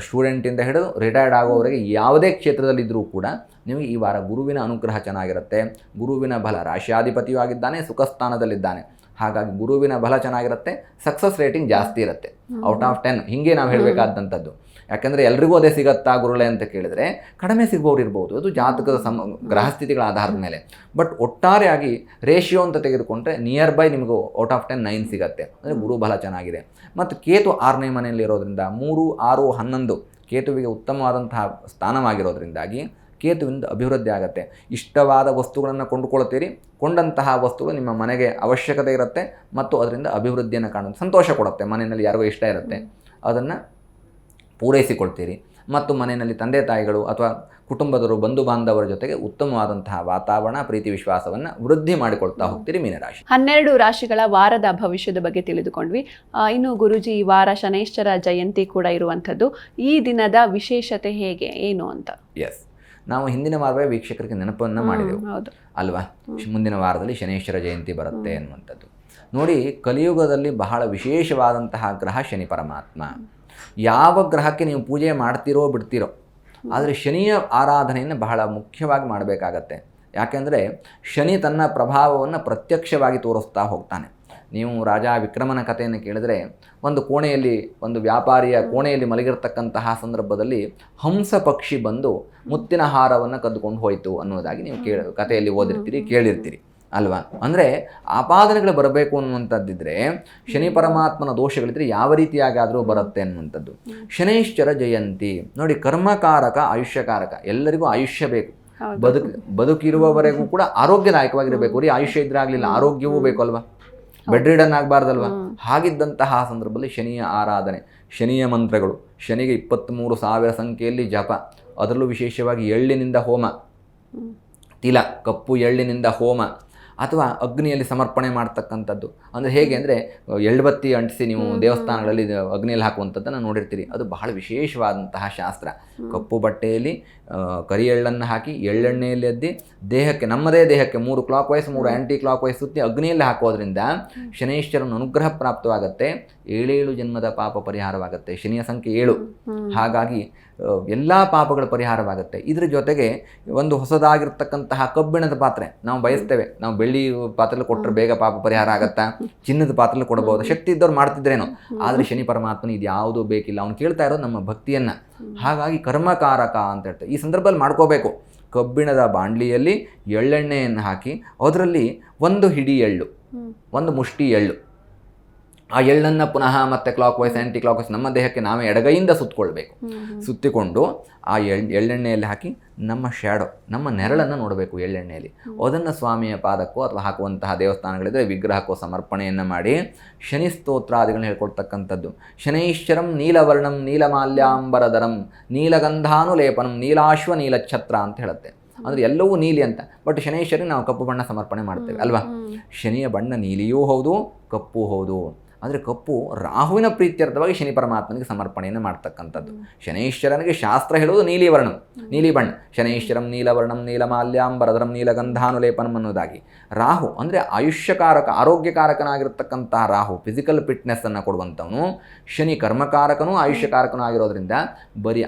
ಸ್ಟೂಡೆಂಟಿಂದ ಹಿಡಿದು ರಿಟೈರ್ಡ್ ಆಗೋವರೆಗೆ ಯಾವುದೇ ಕ್ಷೇತ್ರದಲ್ಲಿದ್ದರೂ ಕೂಡ ನಿಮಗೆ ಈ ವಾರ ಗುರುವಿನ ಅನುಗ್ರಹ ಚೆನ್ನಾಗಿರುತ್ತೆ. ಗುರುವಿನ ಬಲ, ರಾಶಿಯಾಧಿಪತಿಯೂ ಆಗಿದ್ದಾನೆ, ಸುಖಸ್ಥಾನದಲ್ಲಿದ್ದಾನೆ. ಹಾಗಾಗಿ ಗುರುವಿನ ಬಲ ಚೆನ್ನಾಗಿರುತ್ತೆ, ಸಕ್ಸಸ್ ರೇಟಿಂಗ್ ಜಾಸ್ತಿ ಇರುತ್ತೆ. ಔಟ್ ಆಫ್ 10 ಹೀಗೆ ನಾವು ಹೇಳಬೇಕಾದಂಥದ್ದು. ಯಾಕೆಂದರೆ ಎಲ್ರಿಗೂ ಅದೇ ಸಿಗತ್ತಾ ಗುರುಗಳೇ ಅಂತ ಕೇಳಿದರೆ ಕಡಿಮೆ ಸಿಗ್ಬೋದು ಇರ್ಬೋದು, ಅದು ಜಾತಕದ ಗ್ರಹಸ್ಥಿತಿಗಳ ಆಧಾರದ ಮೇಲೆ. ಬಟ್ ಒಟ್ಟಾರೆಯಾಗಿ ರೇಷಿಯೋ ಅಂತ ತೆಗೆದುಕೊಂಡ್ರೆ ನಿಯರ್ ಬೈ ನಿಮಗೂ ಔಟ್ ಆಫ್ 10 9 ಸಿಗುತ್ತೆ. ಅಂದರೆ ಗುರು ಬಲ ಚೆನ್ನಾಗಿದೆ. ಮತ್ತು ಕೇತು 6ನೇ ಮನೆಯಲ್ಲಿರೋದ್ರಿಂದ 3, 6, 11 ಕೇತುವಿಗೆ ಉತ್ತಮವಾದಂತಹ ಸ್ಥಾನವಾಗಿರೋದ್ರಿಂದಾಗಿ ಕೇತುವಿನಿಂದ ಅಭಿವೃದ್ಧಿ ಆಗುತ್ತೆ. ಇಷ್ಟವಾದ ವಸ್ತುಗಳನ್ನು ಕೊಂಡುಕೊಳ್ತೀರಿ. ಕೊಂಡಂತಹ ವಸ್ತುಗಳು ನಿಮ್ಮ ಮನೆಗೆ ಅವಶ್ಯಕತೆ ಇರುತ್ತೆ ಮತ್ತು ಅದರಿಂದ ಅಭಿವೃದ್ಧಿಯನ್ನು ಕಾಣುತ್ತೆ, ಸಂತೋಷ ಕೊಡುತ್ತೆ. ಮನೆಯಲ್ಲಿ ಯಾರಿಗೂ ಇಷ್ಟ ಇರುತ್ತೆ, ಅದನ್ನು ಪೂರೈಸಿಕೊಳ್ತೀರಿ. ಮತ್ತು ಮನೆಯಲ್ಲಿ ತಂದೆ ತಾಯಿಗಳು ಅಥವಾ ಕುಟುಂಬದವರು ಬಂಧು ಬಾಂಧವರ ಜೊತೆಗೆ ಉತ್ತಮವಾದಂತಹ ವಾತಾವರಣ ಪ್ರೀತಿ ವಿಶ್ವಾಸವನ್ನು ವೃದ್ಧಿ ಮಾಡಿಕೊಳ್ತಾ ಹೋಗ್ತೀರಿ ಮೀನರಾಶಿ. 12 ರಾಶಿಗಳ ವಾರದ ಭವಿಷ್ಯದ ಬಗ್ಗೆ ತಿಳಿದುಕೊಂಡ್ವಿ. ಇನ್ನು ಗುರುಜಿ, ಈ ವಾರ ಶನೈಶ್ಚರ ಜಯಂತಿ ಕೂಡ ಇರುವಂಥದ್ದು. ಈ ದಿನದ ವಿಶೇಷತೆ ಹೇಗೆ, ಏನು ಅಂತ? ಎಸ್, ನಾವು ಹಿಂದಿನ ವಾರವೇ ವೀಕ್ಷಕರಿಗೆ ನೆನಪನ್ನು ಮಾಡಿದೆವು ಅಲ್ವಾ? ಮುಂದಿನ ವಾರದಲ್ಲಿ ಶನೈಶ್ಚರ ಜಯಂತಿ ಬರುತ್ತೆ ಅನ್ನುವಂಥದ್ದು. ನೋಡಿ, ಕಲಿಯುಗದಲ್ಲಿ ಬಹಳ ವಿಶೇಷವಾದಂತಹ ಗ್ರಹ ಶನಿ ಪರಮಾತ್ಮ. ಯಾವ ಗ್ರಹಕ್ಕೆ ನೀವು ಪೂಜೆ ಮಾಡ್ತೀರೋ ಬಿಡ್ತೀರೋ, ಆದರೆ ಶನಿಯ ಆರಾಧನೆಯನ್ನು ಬಹಳ ಮುಖ್ಯವಾಗಿ ಮಾಡಬೇಕಾಗತ್ತೆ. ಯಾಕೆಂದರೆ ಶನಿ ತನ್ನ ಪ್ರಭಾವವನ್ನು ಪ್ರತ್ಯಕ್ಷವಾಗಿ ತೋರಿಸ್ತಾ ಹೋಗ್ತಾನೆ. ನೀವು ರಾಜ ವಿಕ್ರಮನ ಕಥೆಯನ್ನು ಕೇಳಿದರೆ, ಒಂದು ಕೋಣೆಯಲ್ಲಿ, ಒಂದು ವ್ಯಾಪಾರಿಯ ಕೋಣೆಯಲ್ಲಿ ಮಲಗಿರ್ತಕ್ಕಂತಹ ಸಂದರ್ಭದಲ್ಲಿ ಹಂಸ ಪಕ್ಷಿ ಬಂದು ಮುತ್ತಿನ ಹಾರವನ್ನು ಕದ್ದುಕೊಂಡು ಹೋಯಿತು ಅನ್ನೋದಾಗಿ ನೀವು ಕಥೆಯಲ್ಲಿ ಓದಿರ್ತೀರಿ, ಕೇಳಿರ್ತೀರಿ ಅಲ್ವಾ? ಅಂದರೆ ಆಪಾದನೆಗಳು ಬರಬೇಕು ಅನ್ನುವಂಥದ್ದಿದ್ರೆ ಶನಿ ಪರಮಾತ್ಮನ ದೋಷಗಳಿದ್ರೆ ಯಾವ ರೀತಿಯಾಗಾದರೂ ಬರುತ್ತೆ ಅನ್ನುವಂಥದ್ದು. ಶನೈಶ್ಚರ ಜಯಂತಿ ನೋಡಿ, ಕರ್ಮಕಾರಕ ಆಯುಷ್ಯಕಾರಕ. ಎಲ್ಲರಿಗೂ ಆಯುಷ್ಯ ಬೇಕು, ಬದುಕಿರುವವರೆಗೂ ಕೂಡ ಆರೋಗ್ಯದಾಯಕವಾಗಿರಬೇಕು. ರೀ ಆಯುಷ್ಯ ಇದ್ರೆ ಆಗಲಿಲ್ಲ, ಆರೋಗ್ಯವೂ ಬೇಕು ಅಲ್ವಾ? Bed ridden ಆಗಬಾರ್ದಲ್ವ? ಹಾಗಿದ್ದಂತಹ ಸಂದರ್ಭದಲ್ಲಿ ಶನಿಯ ಆರಾಧನೆ, ಶನಿಯ ಮಂತ್ರಗಳು, ಶನಿಗೆ 23,000 ಸಂಖ್ಯೆಯಲ್ಲಿ ಜಪ, ಅದರಲ್ಲೂ ವಿಶೇಷವಾಗಿ ಎಳ್ಳಿನಿಂದ ಹೋಮ, ತಿಲ ಕಪ್ಪು ಎಳ್ಳಿನಿಂದ ಹೋಮ ಅಥವಾ ಅಗ್ನಿಯಲ್ಲಿ ಸಮರ್ಪಣೆ ಮಾಡ್ತಕ್ಕಂಥದ್ದು. ಅಂದರೆ ಹೇಗೆ ಅಂದರೆ ಎಳ್ಳುಬತ್ತಿ ಅಂಟಿಸಿ ನೀವು ದೇವಸ್ಥಾನಗಳಲ್ಲಿ ಅಗ್ನಿಯಲ್ಲಿ ಹಾಕುವಂಥದ್ದನ್ನು ನೋಡಿರ್ತೀರಿ. ಅದು ಬಹಳ ವಿಶೇಷವಾದಂತಹ ಶಾಸ್ತ್ರ. ಕಪ್ಪು ಬಟ್ಟೆಯಲ್ಲಿ ಕರಿ ಎಳ್ಳನ್ನು ಹಾಕಿ ಎಳ್ಳೆಣ್ಣೆಯಲ್ಲಿ ಅದ್ದಿ ದೇಹಕ್ಕೆ, ನಮ್ಮದೇ ದೇಹಕ್ಕೆ 3 clockwise 3 anticlockwise ಸುತ್ತಿ ಅಗ್ನಿಯಲ್ಲಿ ಹಾಕೋದ್ರಿಂದ ಶನೈಶ್ಚರನ ಅನುಗ್ರಹ ಪ್ರಾಪ್ತವಾಗುತ್ತೆ. 7 ಜನ್ಮದ ಪಾಪ ಪರಿಹಾರವಾಗುತ್ತೆ. ಶನಿಯ ಸಂಖ್ಯೆ 7, ಹಾಗಾಗಿ ಎಲ್ಲ ಪಾಪಗಳ ಪರಿಹಾರವಾಗುತ್ತೆ. ಇದ್ರ ಜೊತೆಗೆ ಒಂದು ಹೊಸದಾಗಿರ್ತಕ್ಕಂತಹ ಕಬ್ಬಿಣದ ಪಾತ್ರೆ ನಾವು ಬಯಸ್ತೇವೆ. ನಾವು ಬೆಳ್ಳಿ ಪಾತ್ರೆಯಲ್ಲಿ ಕೊಟ್ಟರೆ ಬೇಗ ಪಾಪ ಪರಿಹಾರ ಆಗುತ್ತಾ? ಚಿನ್ನದ ಪಾತ್ರೆಯಲ್ಲಿ ಕೊಡಬಹುದು, ಶಕ್ತಿ ಇದ್ದವ್ರು ಮಾಡ್ತಿದ್ರೇನೋ. ಆದರೆ ಶನಿ ಪರಮಾತ್ಮನ ಇದು ಯಾವುದೂ ಬೇಕಿಲ್ಲ, ಅವ್ನು ಕೇಳ್ತಾ ಇರೋದು ನಮ್ಮ ಭಕ್ತಿಯನ್ನು. ಹಾಗಾಗಿ ಕರ್ಮಕಾರಕ ಅಂತ ಹೇಳ್ತಾರೆ. ಈ ಸಂದರ್ಭದಲ್ಲಿ ಮಾಡ್ಕೋಬೇಕು. ಕಬ್ಬಿಣದ ಬಾಂಡ್ಲಿಯಲ್ಲಿ ಎಳ್ಳೆಣ್ಣೆಯನ್ನು ಹಾಕಿ ಅದರಲ್ಲಿ 1 ಹಿಡಿ ಎಳ್ಳು, 1 ಮುಷ್ಟಿ ಎಳ್ಳು, ಆ ಎಳ್ಳನ್ನು ಪುನಃ ಮತ್ತೆ clockwise anticlockwise ನಮ್ಮ ದೇಹಕ್ಕೆ ನಾವೇ ಎಡಗೈಯಿಂದ ಸುತ್ತಕೊಳ್ಬೇಕು. ಸುತ್ತಿಕೊಂಡು ಆ ಎಳ್ಳೆಣ್ಣೆಯಲ್ಲಿ ಹಾಕಿ ನಮ್ಮ ಶ್ಯಾಡೋ, ನಮ್ಮ ನೆರಳನ್ನು ನೋಡಬೇಕು ಎಳ್ಳೆಣ್ಣೆಯಲ್ಲಿ. ಅದನ್ನು ಸ್ವಾಮಿಯ ಪಾದಕ್ಕೋ ಅಥವಾ ಹಾಕುವಂತಹ ದೇವಸ್ಥಾನಗಳಿದ್ದರೆ ವಿಗ್ರಹಕ್ಕೋ ಸಮರ್ಪಣೆಯನ್ನು ಮಾಡಿ ಶನಿ ಸ್ತೋತ್ರಾದಿಗಳನ್ನ ಹೇಳ್ಕೊಳ್ತಕ್ಕಂಥದ್ದು. ಶನೈಶ್ಚರಂ ನೀಲವರ್ಣಂ ನೀಲಮಾಲ್ಯಾಂಬರಧರಂ ನೀಲಗಂಧಾನುಲೇಪನಂ ನೀಲಾಶ್ವ ನೀಲಛತ್ರ ಅಂತ ಹೇಳುತ್ತೆ. ಅಂದರೆ ಎಲ್ಲವೂ ನೀಲಿ ಅಂತ. ಬಟ್ ಶನೈಶ್ವರಿಗೆ ನಾವು ಕಪ್ಪು ಬಣ್ಣ ಸಮರ್ಪಣೆ ಮಾಡ್ತೇವೆ ಅಲ್ವಾ? ಶನಿಯ ಬಣ್ಣ ನೀಲಿಯೂ ಹೌದು, ಕಪ್ಪು ಹೌದು. ಆದರೆ ಕಪ್ಪು ರಾಹುವಿನ ಪ್ರೀತ್ಯರ್ಥವಾಗಿ ಶನಿ ಪರಮಾತ್ಮನಿಗೆ ಸಮರ್ಪಣೆಯನ್ನು ಮಾಡ್ತಕ್ಕಂಥದ್ದು. ಶನೈಶ್ವರನಿಗೆ ಶಾಸ್ತ್ರ ಹೇಳುವುದು ನೀಲಿ ವರ್ಣಂ, ನೀಲಿ ಬಣ್ಣ. ಶನೈಶ್ವರಂ ನೀಲವರ್ಣಂ ನೀಲಮಾಲ್ಯಾಂಬರಧರಂ ನೀಲಗಂಧಾನುಲೇಪನಂ ಅನ್ನೋದಾಗಿ. ರಾಹು ಅಂದರೆ ಆಯುಷ್ಯಕಾರಕ, ಆರೋಗ್ಯಕಾರಕನಾಗಿರ್ತಕ್ಕಂತಹ ರಾಹು, ಫಿಸಿಕಲ್ ಫಿಟ್ನೆಸ್ಸನ್ನು ಕೊಡುವಂಥವನು. ಶನಿ ಕರ್ಮಕಾರಕನೂ ಆಯುಷ್ಯಕಾರಕನೂ ಆಗಿರೋದ್ರಿಂದ ಬರೀ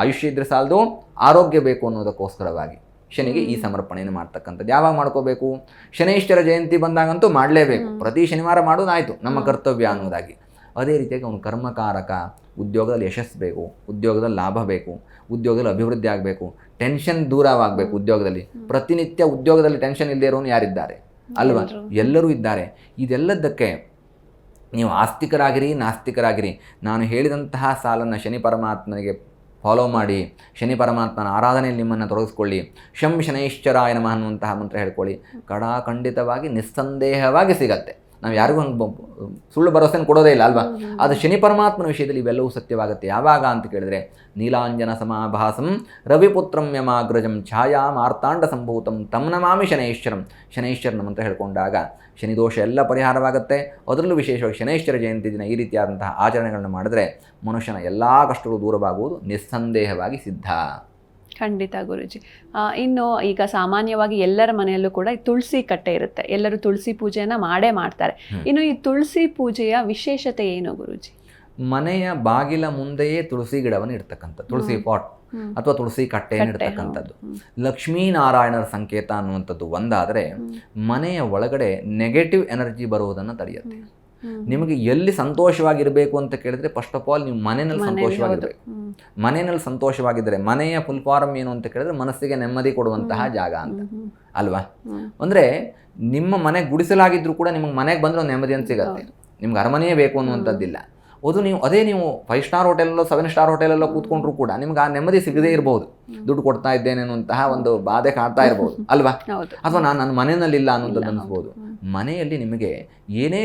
ಆಯುಷ್ಯ ಇದ್ರೆ ಸಾಲದು, ಆರೋಗ್ಯ ಬೇಕು ಅನ್ನೋದಕ್ಕೋಸ್ಕರವಾಗಿ ಶನಿಗೆ ಈ ಸಮರ್ಪಣೆಯನ್ನು ಮಾಡ್ತಕ್ಕಂಥದ್ದು. ಯಾವಾಗ ಮಾಡ್ಕೋಬೇಕು? ಶನೈಶ್ಚರ ಜಯಂತಿ ಬಂದಾಗಂತೂ ಮಾಡಲೇಬೇಕು. ಪ್ರತಿ ಶನಿವಾರ ಮಾಡೋದಾಯಿತು ನಮ್ಮ ಕರ್ತವ್ಯ ಅನ್ನೋದಾಗಿ. ಅದೇ ರೀತಿಯಾಗಿ ಅವನು ಕರ್ಮಕಾರಕ. ಉದ್ಯೋಗದಲ್ಲಿ ಯಶಸ್ಸು ಬೇಕು, ಉದ್ಯೋಗದಲ್ಲಿ ಲಾಭ ಬೇಕು, ಉದ್ಯೋಗದಲ್ಲಿ ಅಭಿವೃದ್ಧಿ ಆಗಬೇಕು, ಟೆನ್ಷನ್ ದೂರವಾಗಬೇಕು. ಉದ್ಯೋಗದಲ್ಲಿ ಪ್ರತಿನಿತ್ಯ ಉದ್ಯೋಗದಲ್ಲಿ ಟೆನ್ಷನ್ ಇಲ್ಲದೇ ಇರೋನು ಯಾರಿದ್ದಾರೆ ಅಲ್ವಾ? ಎಲ್ಲರೂ ಇದ್ದಾರೆ. ಇದೆಲ್ಲದಕ್ಕೆ ನೀವು ಆಸ್ತಿಕರಾಗಿರಿ, ನಾಸ್ತಿಕರಾಗಿರಿ, ನಾನು ಹೇಳಿದಂತಹ ಸಾಲನ್ನು ಶನಿ ಪರಮಾತ್ಮನಿಗೆ ಫಾಲೋ ಮಾಡಿ, ಶನಿ ಪರಮಾತ್ಮನ ಆರಾಧನೆಯಲ್ಲಿ ನಿಮ್ಮನ್ನು ತೊಡಗಿಸ್ಕೊಳ್ಳಿ. ಶಂ ಶನೈಶ್ಚರಾಯ ನಮಃ ಅನ್ನುವಂತಹ ಮಂತ್ರ ಹೇಳ್ಕೊಳ್ಳಿ. ಖಂಡಿತವಾಗಿ ನಿಸ್ಸಂದೇಹವಾಗಿ ಸಿಗತ್ತೆ. ನಾವು ಯಾರಿಗೂ ಹಂಗೆ ಸುಳ್ಳು ಭರವಸೆಯನ್ನು ಕೊಡೋದೇ ಇಲ್ಲ ಅಲ್ವಾ? ಅದು ಶನಿ ಪರಮಾತ್ಮನ ವಿಷಯದಲ್ಲಿ ಇವೆಲ್ಲವೂ ಸತ್ಯವಾಗುತ್ತೆ. ಯಾವಾಗ ಅಂತ ಕೇಳಿದ್ರೆ, ನೀಲಾಂಜನ ಸಮಾಭಾಸಂ ರವಿಪುತ್ರಂ ಯಮಾಗ್ರಜಂ ಛಾಯಾ ಮಾರ್ತಾಂಡ ಸಂಭೂತಂ ತಂ ನಮಾಮಿ ಶನೈಶ್ಚರಂ. ಶನೈಶ್ಚರನ ಮಂತ್ರ ಹೇಳ್ಕೊಂಡಾಗ ಶನಿದೋಷ ಎಲ್ಲ ಪರಿಹಾರವಾಗುತ್ತೆ. ಅದರಲ್ಲೂ ವಿಶೇಷವಾಗಿ ಶನೈಶ್ಚರ ಜಯಂತಿ ದಿನ ಈ ರೀತಿಯಾದಂತಹ ಆಚರಣೆಗಳನ್ನು ಮಾಡಿದ್ರೆ ಮನುಷ್ಯನ ಎಲ್ಲ ಕಷ್ಟಗಳು ದೂರವಾಗುವುದು ನಿಸ್ಸಂದೇಹವಾಗಿ ಸಿದ್ಧ. ಖಂಡಿತ ಗುರುಜಿ. ಇನ್ನು ಈಗ ಸಾಮಾನ್ಯವಾಗಿ ಎಲ್ಲರ ಮನೆಯಲ್ಲೂ ಕೂಡ ಈ ತುಳಸಿ ಕಟ್ಟೆ ಇರುತ್ತೆ. ಎಲ್ಲರೂ ತುಳಸಿ ಪೂಜೆಯನ್ನು ಮಾಡೇ ಮಾಡ್ತಾರೆ. ಇನ್ನು ಈ ತುಳಸಿ ಪೂಜೆಯ ವಿಶೇಷತೆ ಏನು ಗುರುಜಿ? ಮನೆಯ ಬಾಗಿಲ ಮುಂದೆಯೇ ತುಳಸಿ ಗಿಡವನ್ನು ಇಡ್ತಕ್ಕಂಥದ್ದು, ತುಳಸಿ ಪಾಟ್ ಅಥವಾ ತುಳಸಿ ಕಟ್ಟೆಯನ್ನು ಇಡ್ತಕ್ಕಂಥದ್ದು ಲಕ್ಷ್ಮೀನಾರಾಯಣರ ಸಂಕೇತ ಅನ್ನುವಂಥದ್ದು ಒಂದಾದರೆ, ಮನೆಯ ಒಳಗಡೆ ನೆಗೆಟಿವ್ ಎನರ್ಜಿ ಬರುವುದನ್ನು ತಡೆಯುತ್ತೆ. ನಿಮಗೆ ಎಲ್ಲಿ ಸಂತೋಷವಾಗಿರಬೇಕು ಅಂತ ಕೇಳಿದ್ರೆ, ಫಸ್ಟ್ ಆಫ್ ಆಲ್ ನೀವು ಮನೆಯಲ್ಲಿ ಸಂತೋಷವಾಗಿರಬೇಕು. ಮನೆಯಲ್ಲಿ ಸಂತೋಷವಾಗಿದ್ದರೆ, ಮನೆಯ ಫುಲ್ ಫಾರ್ಮ್ ಏನು ಅಂತ ಕೇಳಿದ್ರೆ ಮನಸ್ಸಿಗೆ ನೆಮ್ಮದಿ ಕೊಡುವಂತಹ ಜಾಗ ಅಂತ ಅಲ್ವಾ? ಅಂದರೆ ನಿಮ್ಮ ಮನೆ ಗುಡಿಸಲಾಗಿದ್ರೂ ಕೂಡ ನಿಮಗೆ ಮನೆಗೆ ಬಂದರೆ ಒಂದು ನೆಮ್ಮದಿ ಅಂತ ಸಿಗುತ್ತೆ. ನಿಮ್ಗೆ ಅರಮನೆಯೇ ಬೇಕು ಅನ್ನುವಂಥದ್ದಿಲ್ಲ. ಅದೇ ನೀವು 5 ಸ್ಟಾರ್ ಹೋಟೆಲಲ್ಲೋ 7 ಸ್ಟಾರ್ ಹೋಟೆಲಲ್ಲೋ ಕೂತ್ಕೊಂಡ್ರು ಕೂಡ ನಿಮ್ಗೆ ಆ ನೆಮ್ಮದಿ ಸಿಗದೇ ಇರಬಹುದು. ದುಡ್ಡು ಕೊಡ್ತಾ ಇದ್ದೇನೆ ಅನ್ನುವಂತಹ ಒಂದು ಬಾಧೆ ಕಾಡ್ತಾ ಇರ್ಬೋದು ಅಲ್ವಾ? ಅಥವಾ ನನ್ನ ಮನೆಯಲ್ಲಿಲ್ಲ ಅನ್ನೋಂಥದ್ದು ಅನಿಸ್ಬೋದು. ಮನೆಯಲ್ಲಿ ನಿಮಗೆ ಏನೇ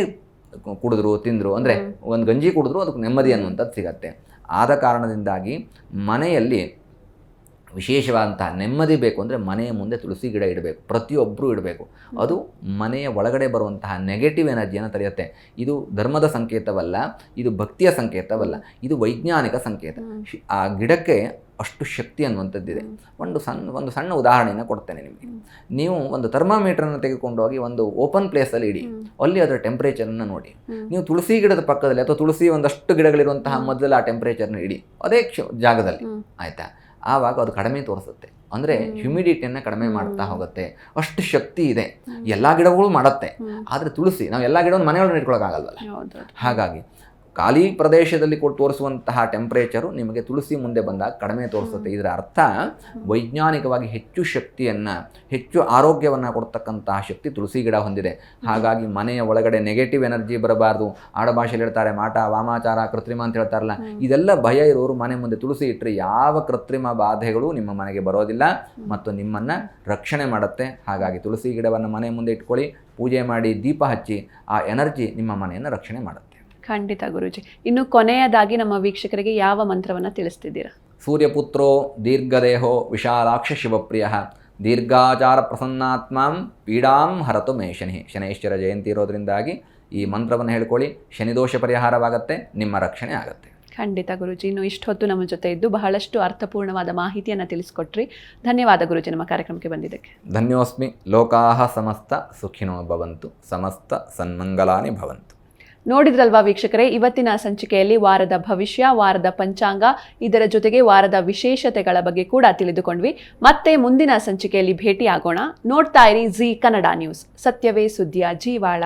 ಕುಡಿದ್ರು ತಿಂದರು ಅಂದರೆ ಒಂದು ಗಂಜಿ ಕುಡಿದ್ರು ಅದಕ್ಕೆ ನೆಮ್ಮದಿ ಅನ್ನುವಂಥದ್ದು ಸಿಗತ್ತೆ. ಆದ ಕಾರಣದಿಂದಾಗಿ ಮನೆಯಲ್ಲಿ ವಿಶೇಷವಾದಂತಹ ನೆಮ್ಮದಿ ಬೇಕು ಅಂದರೆ ಮನೆಯ ಮುಂದೆ ತುಳಸಿ ಗಿಡ ಇಡಬೇಕು, ಪ್ರತಿಯೊಬ್ಬರೂ ಇಡಬೇಕು. ಅದು ಮನೆಯ ಒಳಗಡೆ ಬರುವಂತಹ ನೆಗೆಟಿವ್ ಎನರ್ಜಿಯನ್ನು ತಡೆಯುತ್ತೆ. ಇದು ಧರ್ಮದ ಸಂಕೇತವಲ್ಲ, ಇದು ಭಕ್ತಿಯ ಸಂಕೇತವಲ್ಲ, ಇದು ವೈಜ್ಞಾನಿಕ ಸಂಕೇತ. ಆ ಗಿಡಕ್ಕೆ ಅಷ್ಟು ಶಕ್ತಿ ಅನ್ನುವಂಥದ್ದಿದೆ. ಒಂದು ಸಣ್ಣ ಉದಾಹರಣೆಯನ್ನು ಕೊಡ್ತೇನೆ ನಿಮಗೆ. ನೀವು ಒಂದು ಥರ್ಮಾಮೀಟರನ್ನು ತೆಗೆದುಕೊಂಡು ಹೋಗಿ ಒಂದು ಓಪನ್ ಪ್ಲೇಸಲ್ಲಿ ಇಡಿ, ಅಲ್ಲಿ ಅದರ ಟೆಂಪ್ರೇಚರನ್ನು ನೋಡಿ. ನೀವು ತುಳಸಿ ಗಿಡದ ಪಕ್ಕದಲ್ಲಿ ಅಥವಾ ತುಳಸಿ ಒಂದಷ್ಟು ಗಿಡಗಳಿರುವಂತಹ ಮೊದಲು ಆ ಟೆಂಪ್ರೇಚರ್ನ ಇಡಿ ಅದೇ ಜಾಗದಲ್ಲಿ, ಆಯಿತಾ? ಆವಾಗ ಅದು ಕಡಿಮೆ ತೋರಿಸುತ್ತೆ. ಅಂದರೆ ಹ್ಯುಮಿಡಿಟಿಯನ್ನು ಕಡಿಮೆ ಮಾಡ್ತಾ ಹೋಗುತ್ತೆ. ಅಷ್ಟು ಶಕ್ತಿ ಇದೆ. ಎಲ್ಲ ಗಿಡಗಳು ಮಾಡುತ್ತೆ, ಆದರೆ ತುಳಸಿ ನಾವು ಎಲ್ಲ ಗಿಡವನ್ನು ಮನೆಯೊಳಗೆ ಇಟ್ಕೊಳ್ಳೋಕ್ಕಾಗಲ್ವಲ್ಲ. ಹಾಗಾಗಿ ಖಾಲಿ ಪ್ರದೇಶದಲ್ಲಿ ತೋರಿಸುವಂತಹ ಟೆಂಪ್ರೇಚರು ನಿಮಗೆ ತುಳಸಿ ಮುಂದೆ ಬಂದಾಗ ಕಡಿಮೆ ತೋರಿಸುತ್ತೆ. ಇದರ ಅರ್ಥ ವೈಜ್ಞಾನಿಕವಾಗಿ ಹೆಚ್ಚು ಶಕ್ತಿಯನ್ನು, ಹೆಚ್ಚು ಆರೋಗ್ಯವನ್ನು ಕೊಡ್ತಕ್ಕಂತಹ ಶಕ್ತಿ ತುಳಸಿ ಗಿಡ ಹೊಂದಿದೆ. ಹಾಗಾಗಿ ಮನೆಯ ಒಳಗಡೆ ನೆಗೆಟಿವ್ ಎನರ್ಜಿ ಬರಬಾರ್ದು. ಆಡಭಾಷೆಯಲ್ಲಿ ಹೇಳ್ತಾರೆ ಮಾಟ, ವಾಮಾಚಾರ, ಕೃತ್ರಿಮ ಅಂತ ಹೇಳ್ತಾರಲ್ಲ, ಇದೆಲ್ಲ ಭಯ ಇರೋರು ಮನೆ ಮುಂದೆ ತುಳಸಿ ಇಟ್ಟರೆ ಯಾವ ಕೃತ್ರಿಮ ಬಾಧೆಗಳು ನಿಮ್ಮ ಮನೆಗೆ ಬರೋದಿಲ್ಲ ಮತ್ತು ನಿಮ್ಮನ್ನು ರಕ್ಷಣೆ ಮಾಡುತ್ತೆ. ಹಾಗಾಗಿ ತುಳಸಿ ಗಿಡವನ್ನು ಮನೆ ಮುಂದೆ ಇಟ್ಕೊಳ್ಳಿ, ಪೂಜೆ ಮಾಡಿ, ದೀಪ ಹಚ್ಚಿ. ಆ ಎನರ್ಜಿ ನಿಮ್ಮ ಮನೆಯನ್ನು ರಕ್ಷಣೆ ಮಾಡುತ್ತೆ. ಖಂಡಿತ ಗುರೂಜಿ. ಇನ್ನು ಕೊನೆಯದಾಗಿ ನಮ್ಮ ವೀಕ್ಷಕರಿಗೆ ಯಾವ ಮಂತ್ರವನ್ನು ತಿಳಿಸ್ತಿದ್ದೀರಾ? ಸೂರ್ಯಪುತ್ರೋ ದೀರ್ಘದೇಹೋ ವಿಶಾಲಾಕ್ಷ ಶಿವಪ್ರಿಯ ದೀರ್ಘಾಚಾರ ಪ್ರಸನ್ನಾತ್ಮಾಂ ಪೀಡಾಂ ಹರತು ಮೇ ಶನಿ. ಶನೈಶ್ವರ ಜಯಂತಿ ಇರೋದ್ರಿಂದಾಗಿ ಈ ಮಂತ್ರವನ್ನು ಹೇಳ್ಕೊಳ್ಳಿ, ಶನಿದೋಷ ಪರಿಹಾರವಾಗುತ್ತೆ, ನಿಮ್ಮ ರಕ್ಷಣೆ ಆಗುತ್ತೆ. ಖಂಡಿತ ಗುರೂಜಿ. ಇನ್ನು ಇಷ್ಟೊತ್ತು ನಮ್ಮ ಜೊತೆ ಇದ್ದು ಬಹಳಷ್ಟು ಅರ್ಥಪೂರ್ಣವಾದ ಮಾಹಿತಿಯನ್ನು ತಿಳಿಸ್ಕೊಟ್ರಿ. ಧನ್ಯವಾದ ಗುರೂಜಿ ನಮ್ಮ ಕಾರ್ಯಕ್ರಮಕ್ಕೆ ಬಂದಿದ್ದಕ್ಕೆ. ಧನ್ಯೋಸ್ಮಿ. ಲೋಕಾಹ ಸಮಸ್ತ ಸುಖಿನೋ ಭವಂತು, ಸಮಸ್ತ ಸನ್ಮಂಗಲಾನಿ ಭವಂತು. ನೋಡಿದ್ರಲ್ವಾ ವೀಕ್ಷಕರೇ, ಇವತ್ತಿನ ಸಂಚಿಕೆಯಲ್ಲಿ ವಾರದ ಭವಿಷ್ಯ, ವಾರದ ಪಂಚಾಂಗ, ಇದರ ಜೊತೆಗೆ ವಾರದ ವಿಶೇಷತೆಗಳ ಬಗ್ಗೆ ಕೂಡ ತಿಳಿದುಕೊಂಡ್ವಿ. ಮತ್ತೆ ಮುಂದಿನ ಸಂಚಿಕೆಯಲ್ಲಿ ಭೇಟಿಯಾಗೋಣ. ನೋಡ್ತಾ ಇರಿ ಜಿ ಕನ್ನಡ ನ್ಯೂಸ್. ಸತ್ಯವೇ ಸುದ್ದಿಯ ಜೀವಾಳ.